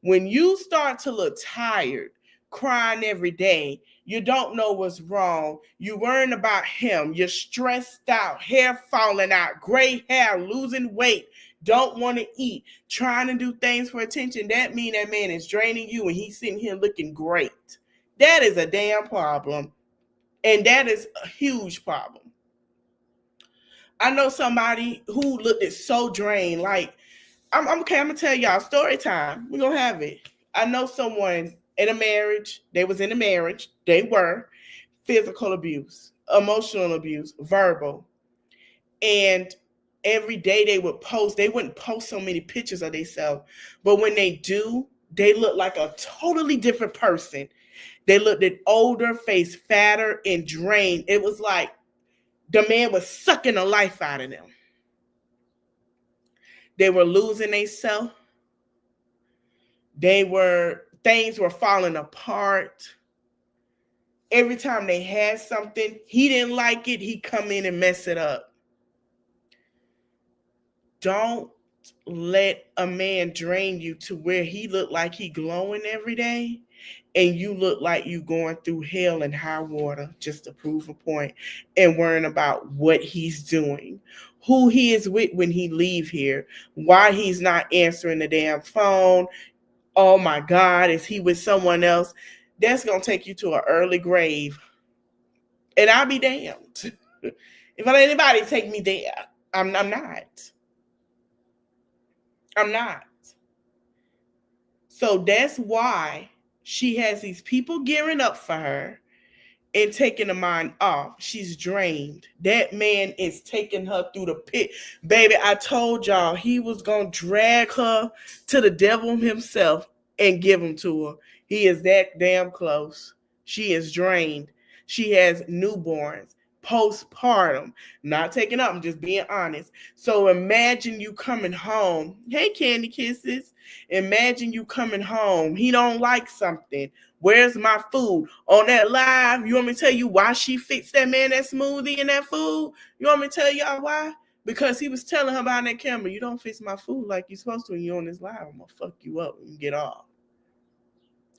When you start to look tired, crying every day, you don't know what's wrong, you're worrying about him, you're stressed out, hair falling out, gray hair, losing weight, don't want to eat, trying to do things for attention, that means that man is draining you and he's sitting here looking great. That is a damn problem. And that is a huge problem. I know somebody who looked so drained, like I'm okay. I'm gonna tell y'all story time. We're gonna have it. I know someone in a marriage. They was in a marriage. They were physical abuse, emotional abuse, verbal, and every day they would post. They wouldn't post so many pictures of themselves, but when they do, they look like a totally different person. They looked at older, face fatter, and drained. It was like the man was sucking the life out of them. They were losing themselves. Things were falling apart. Every time they had something, he didn't like it, he'd come in and mess it up. Don't let a man drain you to where he look like he glowing every day and you look like you going through hell and high water just to prove a point and worrying about what he's doing, who he is with when he leave here, why he's not answering the damn phone. Oh my God, is he with someone else? That's gonna take you to an early grave. And I'll be damned. If I let anybody take me there, I'm not. I'm not. So that's why she has these people gearing up for her and taking the mind off. She's drained. That man is taking her through the pit. Baby, I told y'all he was going to drag her to the devil himself and give him to her. He is that damn close. She is drained. She has newborns, postpartum, not taking up. I'm just being honest. So imagine you coming home. Hey, Candy Kisses. Imagine you coming home. He don't like something. Where's my food? On that live, you want me to tell you why she fixed that man that smoothie and that food? You want me to tell y'all why? Because he was telling her about that camera, you don't fix my food like you're supposed to when you're on this live. I'm going to fuck you up and get off.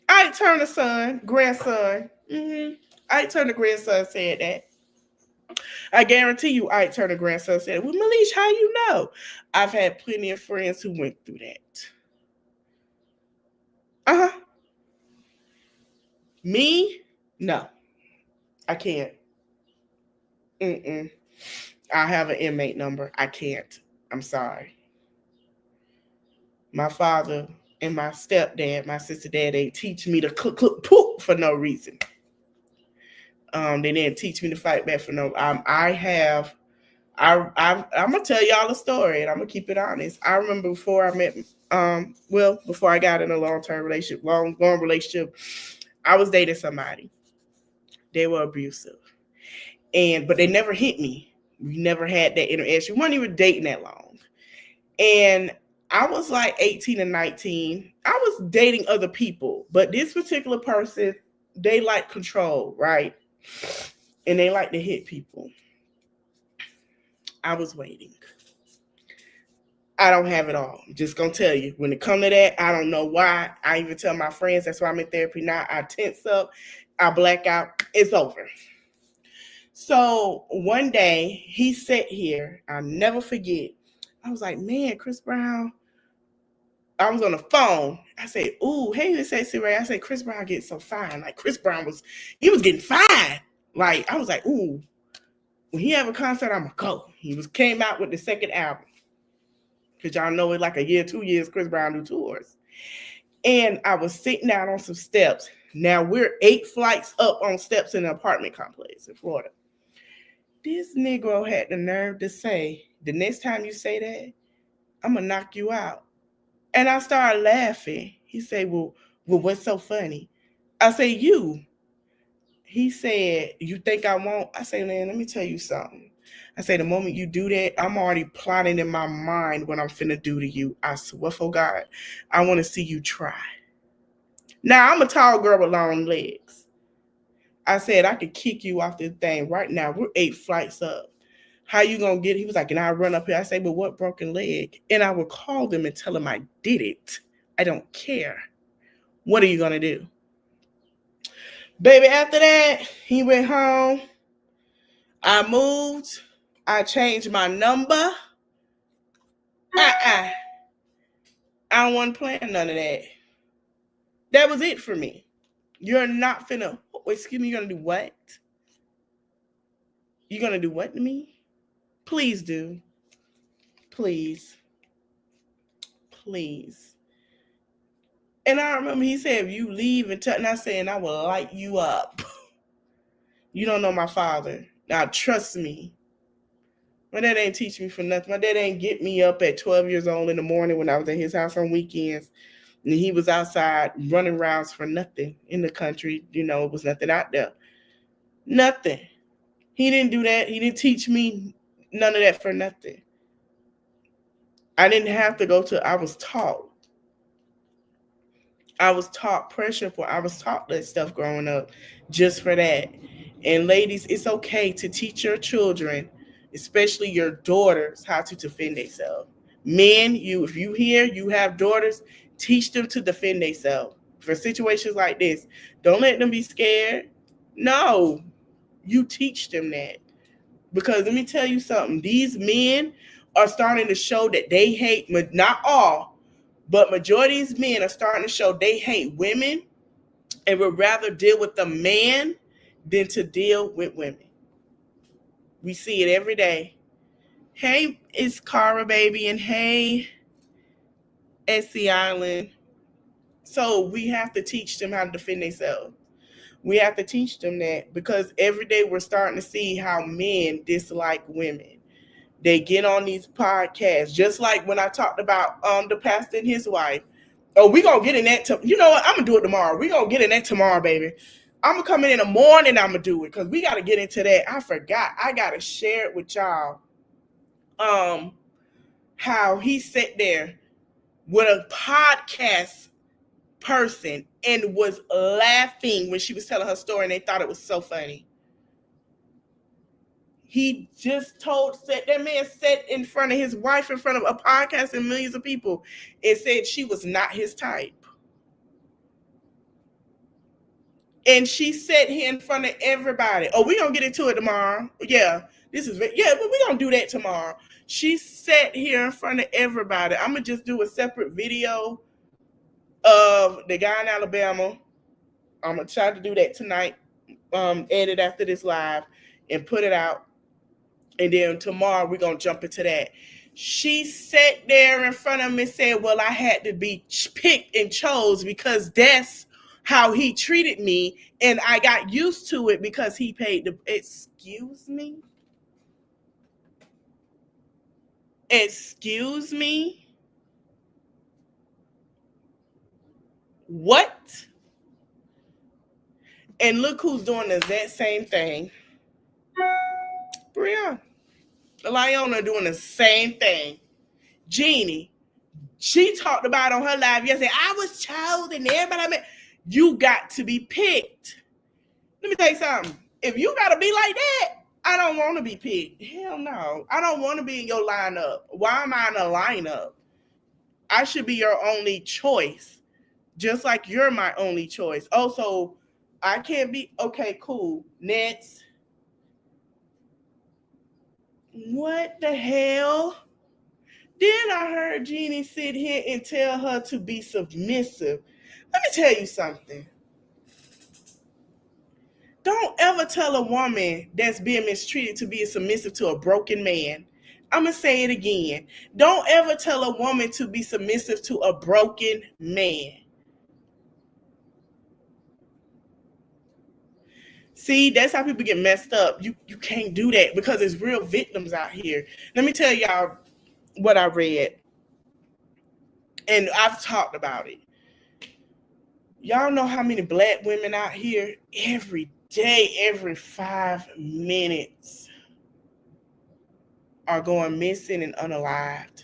Ike Turner son, grandson. Ike Turner grandson said that. I guarantee you Ike Turner grandson said, well, Malish, how you know? I've had plenty of friends who went through that. Uh-huh. Me? No. I can't. I have an inmate number. I can't. I'm sorry. My father and my stepdad, my sister dad, they teach me to cook poop for no reason. They didn't teach me to fight back for no. I'm gonna tell y'all a story, and I'm gonna keep it honest. I remember before I met, before I got in a long-term relationship, long relationship, I was dating somebody. They were abusive, but they never hit me. We never had that interaction. We weren't even dating that long, and I was like 18 and 19. I was dating other people, but this particular person, they like control, right? And they like to hit people. I was waiting. I don't have it all. I'm just gonna tell you. When it comes to that, I don't know why. I even tell my friends, that's why I'm in therapy now. I tense up, I black out. It's over. So one day he sat here. I'll never forget. I was like, man, Chris Brown. I was on the phone. I said, ooh, hey, this is Ray. I said, Chris Brown gets so fine. Like Chris Brown was getting fine. Like I was like, ooh, when he have a concert, I'm gonna go. He came out with the second album. Because y'all know it like a year, 2 years, Chris Brown do tours. And I was sitting out on some steps. Now we're 8 flights up on steps in an apartment complex in Florida. This Negro had the nerve to say, the next time you say that, I'm going to knock you out. And I started laughing. He said, well, what's so funny? I say, you. He said, you think I won't? I say, man, let me tell you something. I say, the moment you do that, I'm already plotting in my mind what I'm finna do to you. I swear for God, I want to see you try. Now, I'm a tall girl with long legs. I said, I could kick you off this thing right now. We're 8 flights up. How you gonna get it? He was like, and I run up here. I say, but what broken leg? And I would call them and tell them I did it. I don't care. What are you gonna do? Baby, after that, he went home. I moved. I changed my number. I don't want to plan none of that. That was it for me. You're not finna. Excuse me. You're gonna do what? You're gonna do what to me? Please do. Please. please. And I remember he said, if you leave and I said, I will light you up. You don't know my father. Now trust me. My dad ain't teach me for nothing. My dad ain't get me up at 12 years old in the morning when I was at his house on weekends. And he was outside running rounds for nothing in the country. It was nothing out there. Nothing. He didn't do that. He didn't teach me none of that for nothing. I didn't have to I was taught. I was taught pressure for. I was taught that stuff growing up just for that. And ladies, it's okay to teach your children, especially your daughters, how to defend themselves. Men, if you have daughters, teach them to defend themselves for situations like this. Don't let them be scared. No, you teach them that. Because let me tell you something. These men are starting to show that they hate, not all, but majority of these men are starting to show they hate women and would rather deal with the man than to deal with women. We see it every day. Hey, it's Cara baby, and hey, Essie Island. So we have to teach them how to defend themselves. We have to teach them that because every day we're starting to see how men dislike women. They get on these podcasts, just like when I talked about the pastor and his wife. Oh, we gonna get in that. You know what? I'm gonna do it tomorrow. We gonna get in that tomorrow, baby. I'm gonna come in the morning. I'm gonna do it because we gotta get into that. I forgot. I gotta share it with y'all. How he sat there with a podcast person and was laughing when she was telling her story, and they thought it was so funny. He just that man sat in front of his wife, in front of a podcast and millions of people, and said she was not his type. And she sat here in front of everybody. Oh, we're going to get into it tomorrow. Yeah, but we're going to do that tomorrow. She sat here in front of everybody. I'm going to just do a separate video of the guy in Alabama. I'm going to try to do that tonight, edit after this live and put it out. And then tomorrow we're going to jump into that. She sat there in front of me and said, well, I had to be picked and chose because that's how he treated me. And I got used to it because he paid the... Excuse me? Excuse me? What? And look who's doing the exact same thing. Bria. Lieyona doing the same thing. Jeannie, she talked about on her live yesterday, I was chosen, everybody I met. You got to be picked. Let me tell you something. If you got to be like that, I don't want to be picked. Hell no. I don't want to be in your lineup. Why am I in a lineup? I should be your only choice, just like you're my only choice. Also, I can't be... Okay, cool. Next. What the hell? Then I heard Jeannie sit here and tell her to be submissive. Let me tell you something. Don't ever tell a woman that's being mistreated to be submissive to a broken man. I'm going to say it again. Don't ever tell a woman to be submissive to a broken man. See, that's how people get messed up. You can't do that because there's real victims out here. Let me tell y'all what I read. And I've talked about it. Y'all know how many black women out here every day, every 5 minutes are going missing and unalived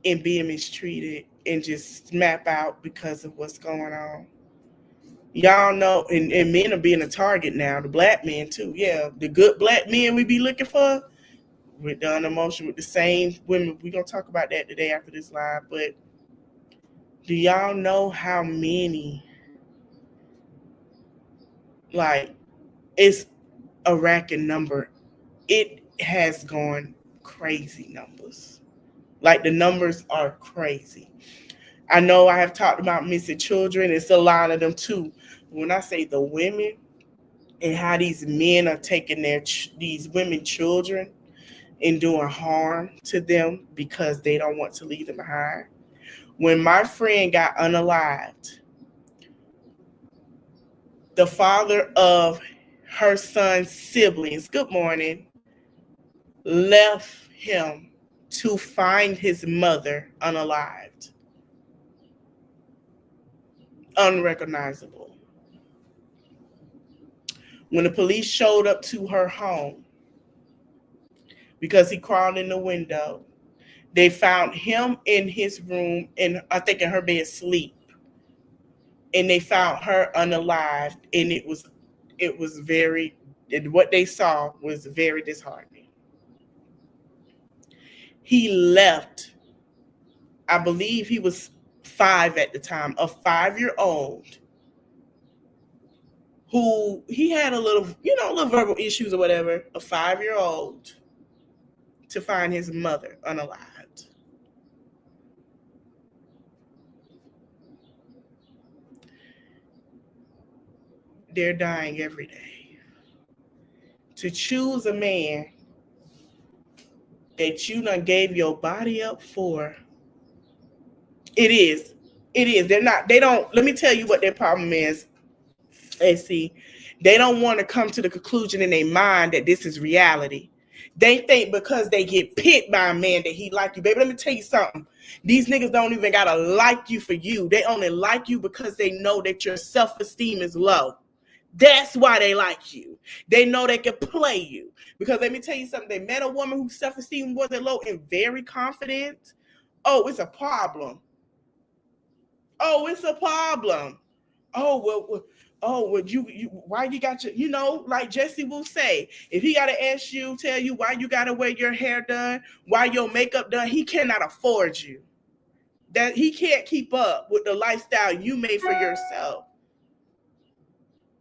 and being mistreated and just snap out because of what's going on. Y'all know, and men are being a target now, the black men too. Yeah, the good black men we be looking for, we're done emotion with the same women. We're going to talk about that today after this live, but do y'all know how many, like, it's a racking number. It has gone crazy numbers. Like, the numbers are crazy. I know I have talked about missing children. It's a lot of them too. When I say the women and how these men are taking these women children and doing harm to them because they don't want to leave them behind. When my friend got unalived, the father of her son's siblings, good morning, left him to find his mother unalived, unrecognizable. When the police showed up to her home, because he crawled in the window, they found him in his room, and I think in her bed, asleep. And they found her unalived, and it was very, what they saw was very disheartening. He left, I believe he was 5 at the time, a 5-year-old who he had a little, little verbal issues or whatever, a 5-year-old to find his mother unalived. They're dying every day. To choose a man that you done gave your body up for, it is. They don't, let me tell you what their problem is. See, they don't want to come to the conclusion in their mind that this is reality. They think because they get picked by a man that he like you. Baby, let me tell you something. These niggas don't even gotta like you for you. They only like you because they know that your self-esteem is low. That's why they like you. They know they can play you. Because let me tell you something. They met a woman whose self-esteem wasn't low and very confident. Oh, it's a problem. Oh, it's a problem. You why you got your, like Jesse will say, if he gotta ask you, tell you why you gotta wear your hair done, why your makeup done, he cannot afford you. That he can't keep up with the lifestyle you made for yourself.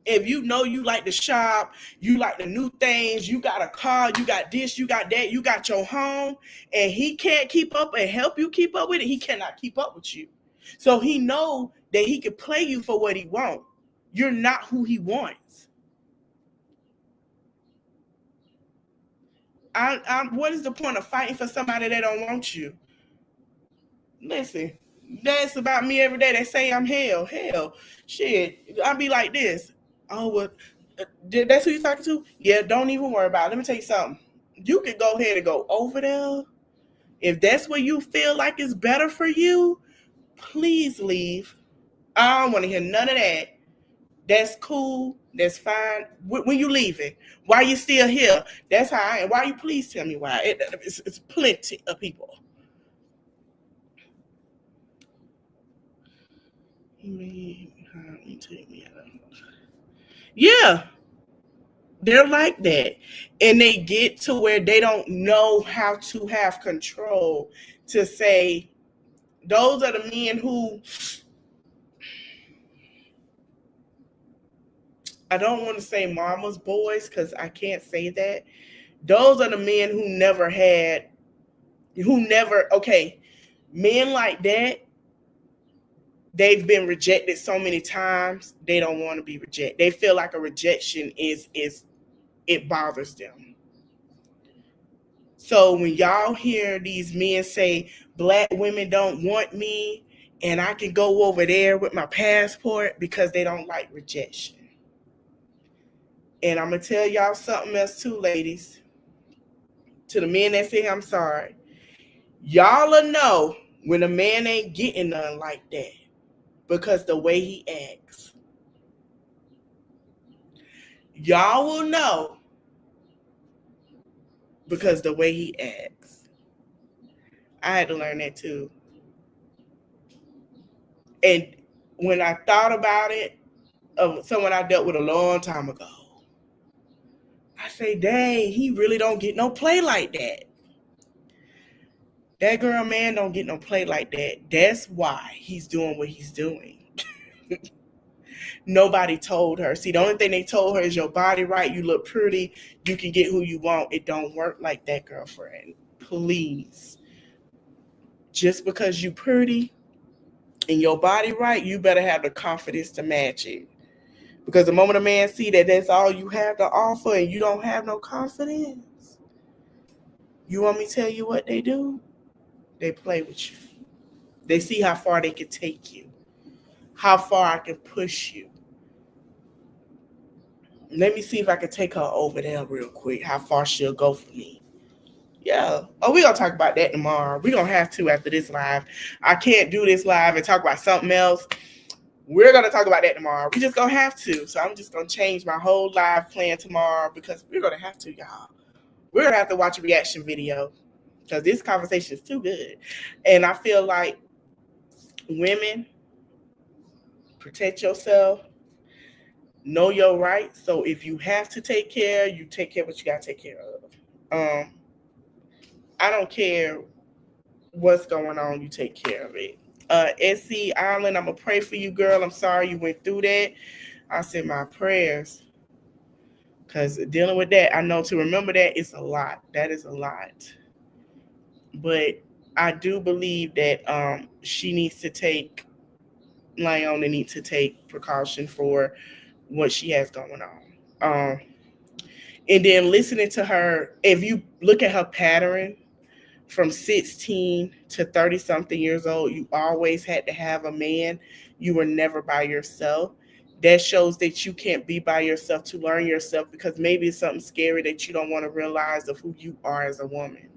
If you know you like to shop, you like the new things, you got a car, you got this, you got that, you got your home, and he can't keep up and help you keep up with it, he cannot keep up with you. So he know that he can play you for what he wants. You're not who he wants. What is the point of fighting for somebody that don't want you? Listen, that's about me every day. They say I'm hell. Shit, I'll be like this. Oh, well, that's who you talking to? Yeah, don't even worry about it. Let me tell you something. You can go ahead and go over there. If that's where you feel like it's better for you, please leave. I don't want to hear none of that. That's cool. That's fine. When you leaving, why you still here? That's how I am. Why you please tell me why? It's plenty of people. Yeah, they're like that. And they get to where they don't know how to have control to say, those are the men who, I don't want to say mama's boys because I can't say that. Those are the men who okay, men like that, they've been rejected so many times, they don't want to be rejected. They feel like a rejection is it bothers them. So when y'all hear these men say, black women don't want me and I can go over there with my passport because they don't like rejection. And I'm going to tell y'all something else too, ladies. To the men that say I'm sorry. Y'all will know when a man ain't getting none like that because the way he acts. Y'all will know because the way he acts. I had to learn that too. And when I thought about it, of someone I dealt with a long time ago, I say, dang, he really don't get no play like that. That girl, man, don't get no play like that. That's why he's doing what he's doing. Nobody told her. See, the only thing they told her is your body right, you look pretty, you can get who you want. It don't work like that, girlfriend. Please. Just because you pretty and your body right, you better have the confidence to match it. Because the moment a man see that that's all you have to offer and you don't have no confidence, You want me to tell you what they do? They play with you. They see how far they can take you, how far I can push you. Let me see if I can take her over there real quick, how far she'll go for me. Yeah. Oh, we're going to talk about that tomorrow. We're going to have to after this live. I can't do this live and talk about something else. We're going to talk about that tomorrow. We just going to have to. So I'm just going to change my whole live plan tomorrow because we're going to have to, y'all. We're going to have to watch a reaction video because this conversation is too good. And I feel like women, protect yourself, know your rights. So if you have to take care, you take care of what you got to take care of. I don't care what's going on, you take care of it. SC Island, I'm going to pray for you, girl. I'm sorry you went through that. I send my prayers because dealing with that, I know to remember that it's a lot. That is a lot. But I do believe that she needs to take, Lieyona needs to take precaution for what she has going on. And then listening to her, if you look at her pattern from 16 to 30 something years old, you always had to have a man. You were never by yourself. That shows that you can't be by yourself to learn yourself because maybe it's something scary that you don't want to realize of who you are as a woman.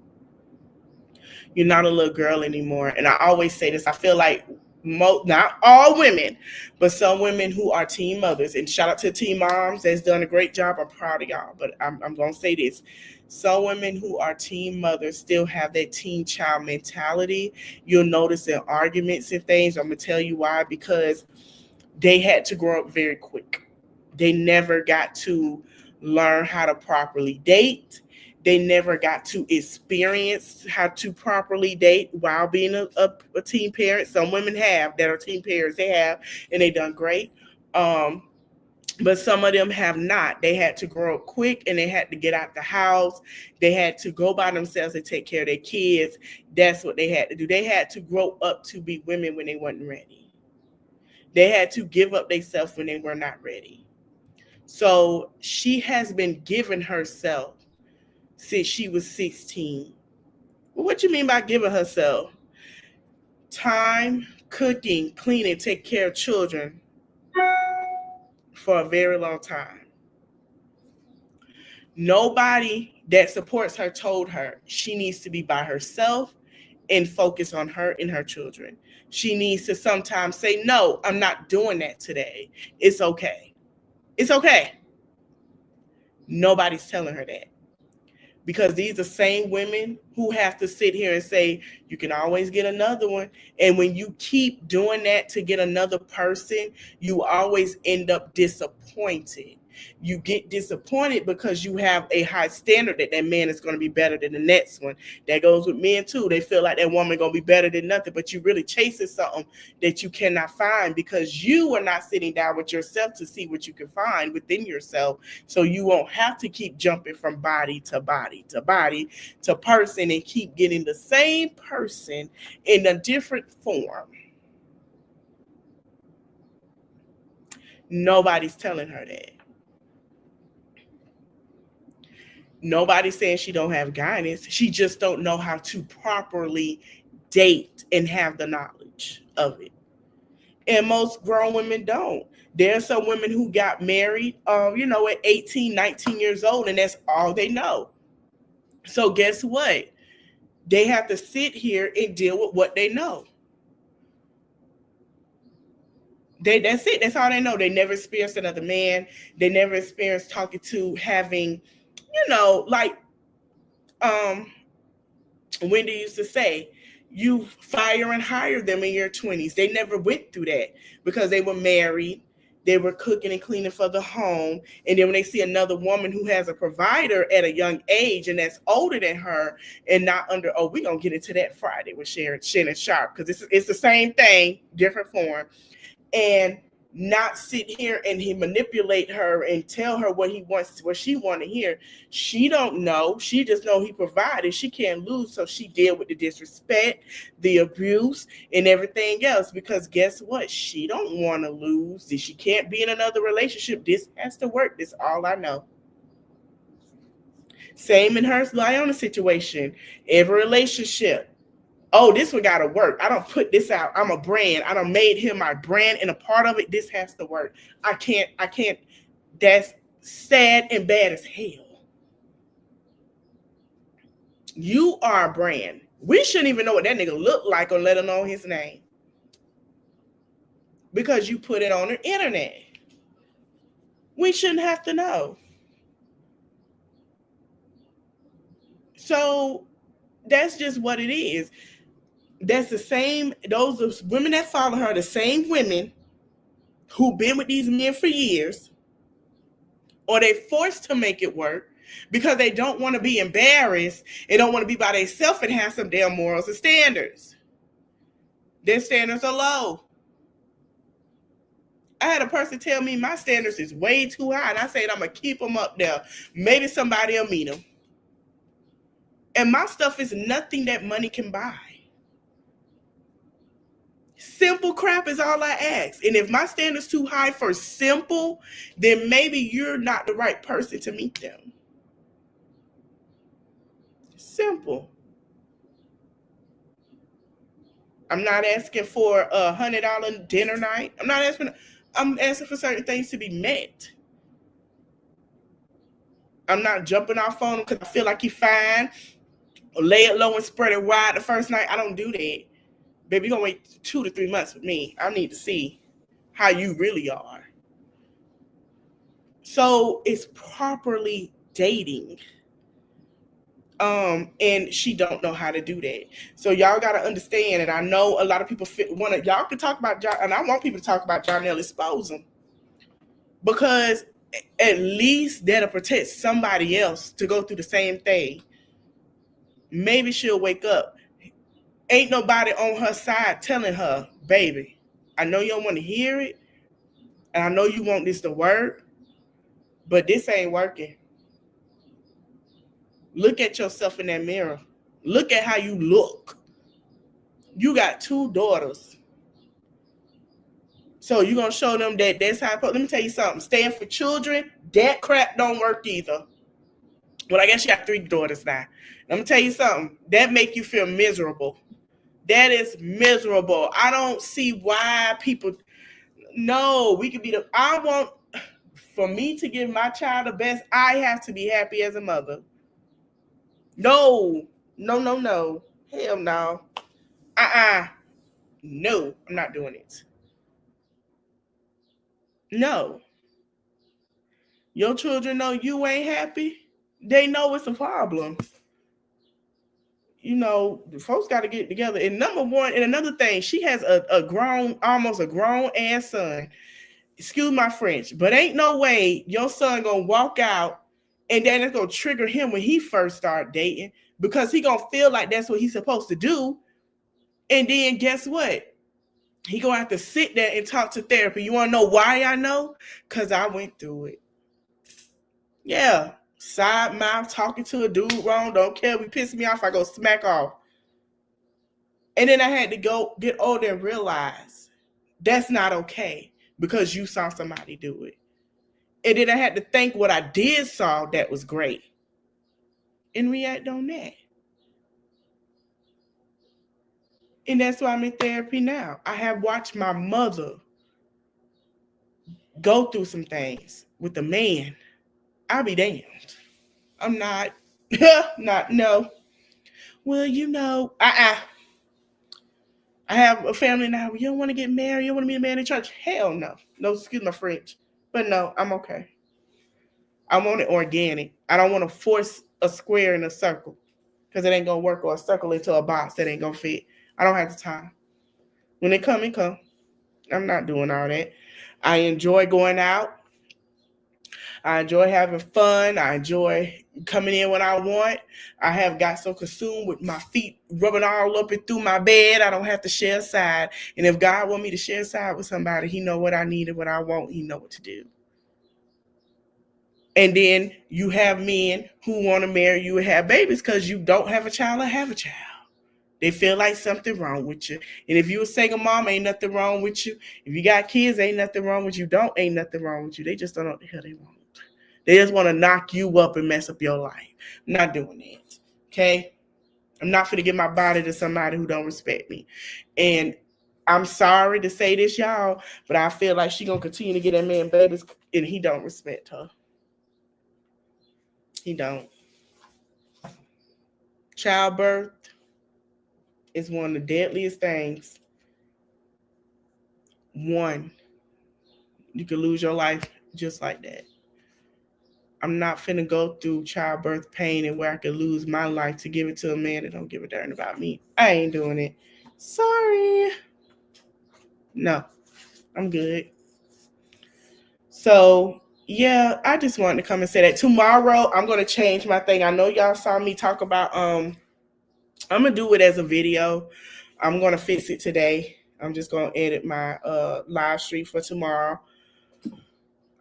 You're not a little girl anymore. And I always say this, I feel like not all women, but some women who are teen mothers, and shout out to teen moms that's done a great job. I'm proud of y'all, but I'm going to say this. Some women who are teen mothers still have that teen child mentality. You'll notice in arguments and things. I'm going to tell you why, because they had to grow up very quick. They never got to learn how to properly date. They never got to experience how to properly date while being a teen parent. Some women have that are teen parents. They have, and they done great. But some of them have not. They had to grow up quick and they had to get out the house. They had to go by themselves and take care of their kids. That's what they had to do. They had to grow up to be women when they weren't ready. They had to give up themselves when they were not ready. So she has been giving herself since she was 16. Well, what you mean by giving herself? Time, cooking, cleaning, take care of children for a very long time. Nobody that supports her told her she needs to be by herself and focus on her and her children. She needs to sometimes say, no, I'm not doing that today. It's okay. It's okay. Nobody's telling her that. Because these are same women who have to sit here and say, you can always get another one. And when you keep doing that to get another person, you always end up disappointed. You get disappointed because you have a high standard that that man is going to be better than the next one. That goes with men too. They feel like that woman going to be better than nothing, but you really chasing something that you cannot find because you are not sitting down with yourself to see what you can find within yourself. So you won't have to keep jumping from body to body to body to person and keep getting the same person in a different form. Nobody's telling her that. Nobody's saying she don't have guidance. She just don't know how to properly date and have the knowledge of it. And most grown women don't. There are some women who got married, at 18, 19 years old, and that's all they know. So guess what? They have to sit here and deal with what they know. That's it. That's all they know. They never experienced another man. They never experienced talking to having, Wendy used to say, you fire and hire them in your 20s. They never went through that because they were married. They were cooking and cleaning for the home. And then when they see another woman who has a provider at a young age and that's older than her and not under, we're going to get into that Friday with Shannon Sharp because it's the same thing, different form. And not sit here and he manipulate her and tell her what he wants, what she want to hear. She don't know. She just know he provided. She can't lose, so she deal with the disrespect, the abuse, and everything else. Because guess what? She don't want to lose. She can't be in another relationship. This has to work. This all I know. Same in her Lieyona situation. Every relationship. Oh, this one gotta work. I don't put this out. I'm a brand. I don't made him my brand, and a part of it, this has to work. I can't. That's sad and bad as hell. You are a brand. We shouldn't even know what that nigga look like or let alone his name. Because you put it on the internet. We shouldn't have to know. So that's just what it is. That's the same, those women that follow her, the same women who've been with these men for years, or they forced to make it work because they don't want to be embarrassed. They don't want to be by themselves and have some damn morals and standards. Their standards are low. I had a person tell me my standards is way too high, and I said I'm going to keep them up there. Maybe somebody will meet them. And my stuff is nothing that money can buy. Simple crap is all I ask. And if my standard's too high for simple, then maybe you're not the right person to meet them. Simple. I'm not asking for a $100 dinner night. I'm asking for certain things to be met. I'm not jumping off on him because I feel like he's fine. Or lay it low and spread it wide the first night. I don't do that. Baby, you're going to wait 2 to 3 months with me. I need to see how you really are. So it's properly dating. And she don't know how to do that. So y'all got to understand, and I know a lot of people y'all can talk about John, and I want people to talk about Jonelle exposing, because at least that'll protect somebody else to go through the same thing. Maybe she'll wake up. Ain't nobody on her side telling her, baby, I know you don't want to hear it, and I know you want this to work, but this ain't working. Look at yourself in that mirror. Look at how you look. You got 2 daughters. So you're going to show them that that's how. Let me tell you something. Staying for children, that crap don't work either. Well, I guess you got 3 daughters now. Let me tell you something. That make you feel miserable. That is miserable. I don't see why people. No, we could be for me to give my child the best, I have to be happy as a mother. No. Hell no. No, I'm not doing it. No. Your children know you ain't happy. They know it's a problem. You know, the folks got to get together. And number one, and another thing, she has almost a grown ass son. Excuse my French, but ain't no way your son gonna walk out and then it's gonna trigger him when he first start dating, because he gonna feel like that's what he's supposed to do. And then guess what? He gonna have to sit there and talk to therapy. You wanna know why I know? Because I went through it. Yeah. Side mouth, talking to a dude wrong, don't care. We piss me off, I go smack off. And then I had to go get older and realize that's not okay because you saw somebody do it. And then I had to think what I did saw that was great and react on that. And that's why I'm in therapy now. I have watched my mother go through some things with a man. I'll be damned. I'm not, no. Well, you know, I have a family now. You don't want to get married? You don't want to be a man in church? Hell no. No, excuse my French. But no, I'm okay. I want it organic. I don't want to force a square in a circle because it ain't going to work, or a circle into a box that ain't going to fit. I don't have the time. When it come, it come. I'm not doing all that. I enjoy going out. I enjoy having fun. I enjoy coming in when I want. I have got so consumed with my feet rubbing all up and through my bed, I don't have to share a side. And if God want me to share a side with somebody, he know what I need and what I want. He know what to do. And then you have men who want to marry you and have babies because you don't have a child or have a child. They feel like something wrong with you. And if you a single mom, ain't nothing wrong with you. If you got kids, ain't nothing wrong with you. Ain't nothing wrong with you. They just don't know what the hell they want. They just want to knock you up and mess up your life. I'm not doing that. Okay? I'm not going to give my body to somebody who don't respect me. And I'm sorry to say this, y'all, but I feel like she going to continue to get that man babies and he don't respect her. He don't. Childbirth is one of the deadliest things. One, you could lose your life just like that. I'm not finna go through childbirth pain and where I could lose my life to give it to a man that don't give a darn about me. I ain't doing it. Sorry. No, I'm good. So, yeah, I just wanted to come and say that. Tomorrow, I'm going to change my thing. I know y'all saw me talk about, I'm going to do it as a video. I'm going to fix it today. I'm just going to edit my live stream for tomorrow.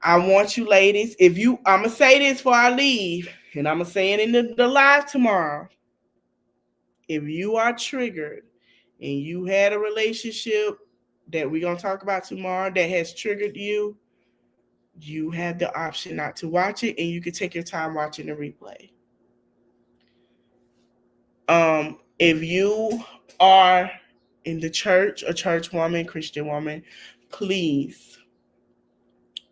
I want you ladies, I'm going to say this before I leave, and I'm going to say it in the live tomorrow. If you are triggered and you had a relationship that we're going to talk about tomorrow that has triggered you, you have the option not to watch it, and you can take your time watching the replay. If you are in the church, a church woman, Christian woman, please,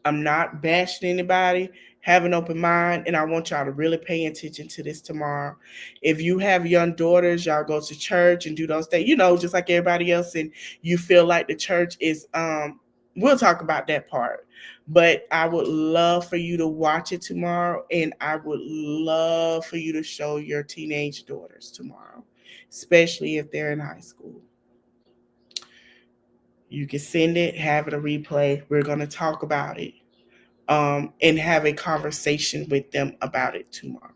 I'm not bashing anybody. Have an open mind, and I want y'all to really pay attention to this tomorrow. If you have young daughters, y'all go to church and do those things, just like everybody else, and you feel like the church is, we'll talk about that part. But I would love for you to watch it tomorrow, and I would love for you to show your teenage daughters tomorrow, especially if they're in high school. You can send it, have it a replay. We're going to talk about it. And have a conversation with them about it tomorrow.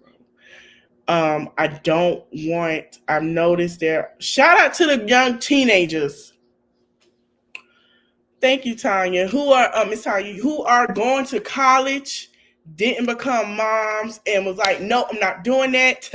I've noticed shout out to the young teenagers. Thank you, Tanya, who are going to college, didn't become moms, and was like, no, I'm not doing that.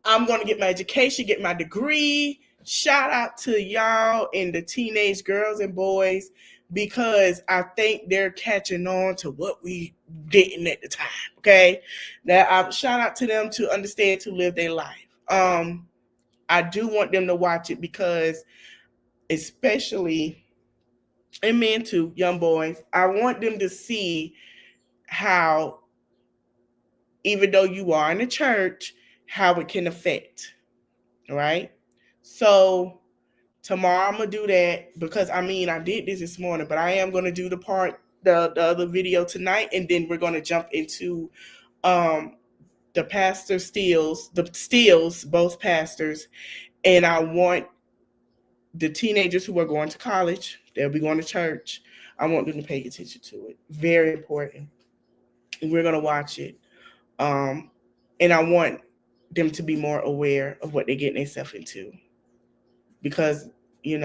I'm going to get my education, get my degree. Shout out to y'all and the teenage girls and boys, because I think they're catching on to what we didn't at the time. Okay, now shout out to them to understand to live their life. I do want them to watch it because, especially, and men too, young boys, I want them to see how, even though you are in the church, how it can affect. All right. So tomorrow I'm going to do that because, I did this morning, but I am going to do the other video tonight. And then we're going to jump into the pastor Steels, both pastors. And I want the teenagers who are going to college, they'll be going to church, I want them to pay attention to it. Very important. And we're going to watch it. And I want them to be more aware of what they're getting themselves into. Because, you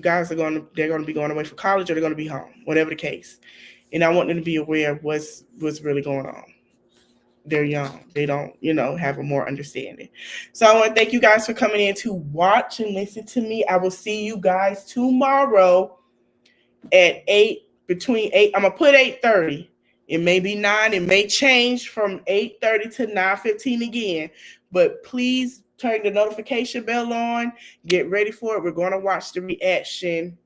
guys they're going to be going away for college, or they're going to be home, whatever the case. And I want them to be aware of what's really going on. They're young. They don't, have a more understanding. So I want to thank you guys for coming in to watch and listen to me. I will see you guys tomorrow at 8, between 8. I'm going to put 8:30. It may be 9. It may change from 8:30 to 9:15 again. But please turn the notification bell on. Get ready for it. We're going to watch the reaction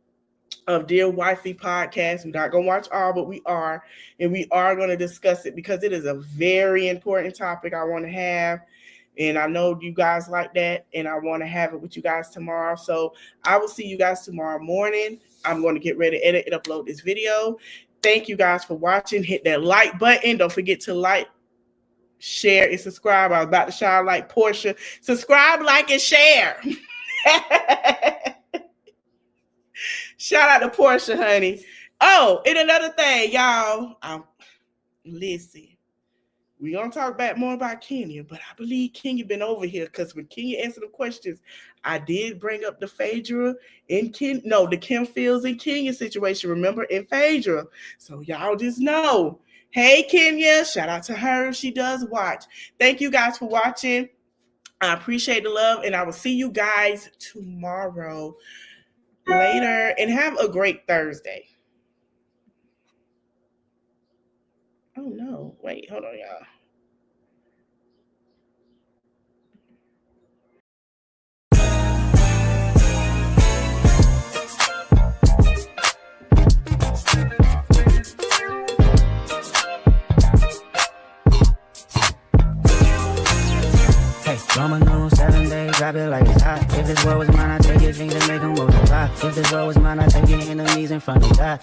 of Dear Wifey podcast. We're not going to watch all, but we are. And we are going to discuss it because it is a very important topic I want to have. And I know you guys like that. And I want to have it with you guys tomorrow. So I will see you guys tomorrow morning. I'm going to get ready to edit and upload this video. Thank you guys for watching. Hit that like button. Don't forget to like, share, and subscribe. I was about to shine like Portia. Subscribe, like, and share. Shout out to Portia, honey. Oh, and another thing, y'all. Listen. We're going to talk more about Kenya, but I believe Kenya been over here because when Kenya answered the questions, I did bring up the Phaedra and the Kim Fields and Kenya situation, remember, in Phaedra. So y'all just know. Hey, Kenya, shout out to her if she does watch. Thank you guys for watching. I appreciate the love, and I will see you guys tomorrow. Later, and have a great Thursday. Oh no. Wait, hold on, y'all. Roman numeral 7 days, drop it like it's hot. If this world was mine, I'd take your dreams and make them multiply. If this world was mine, I'd take your enemies in front of God.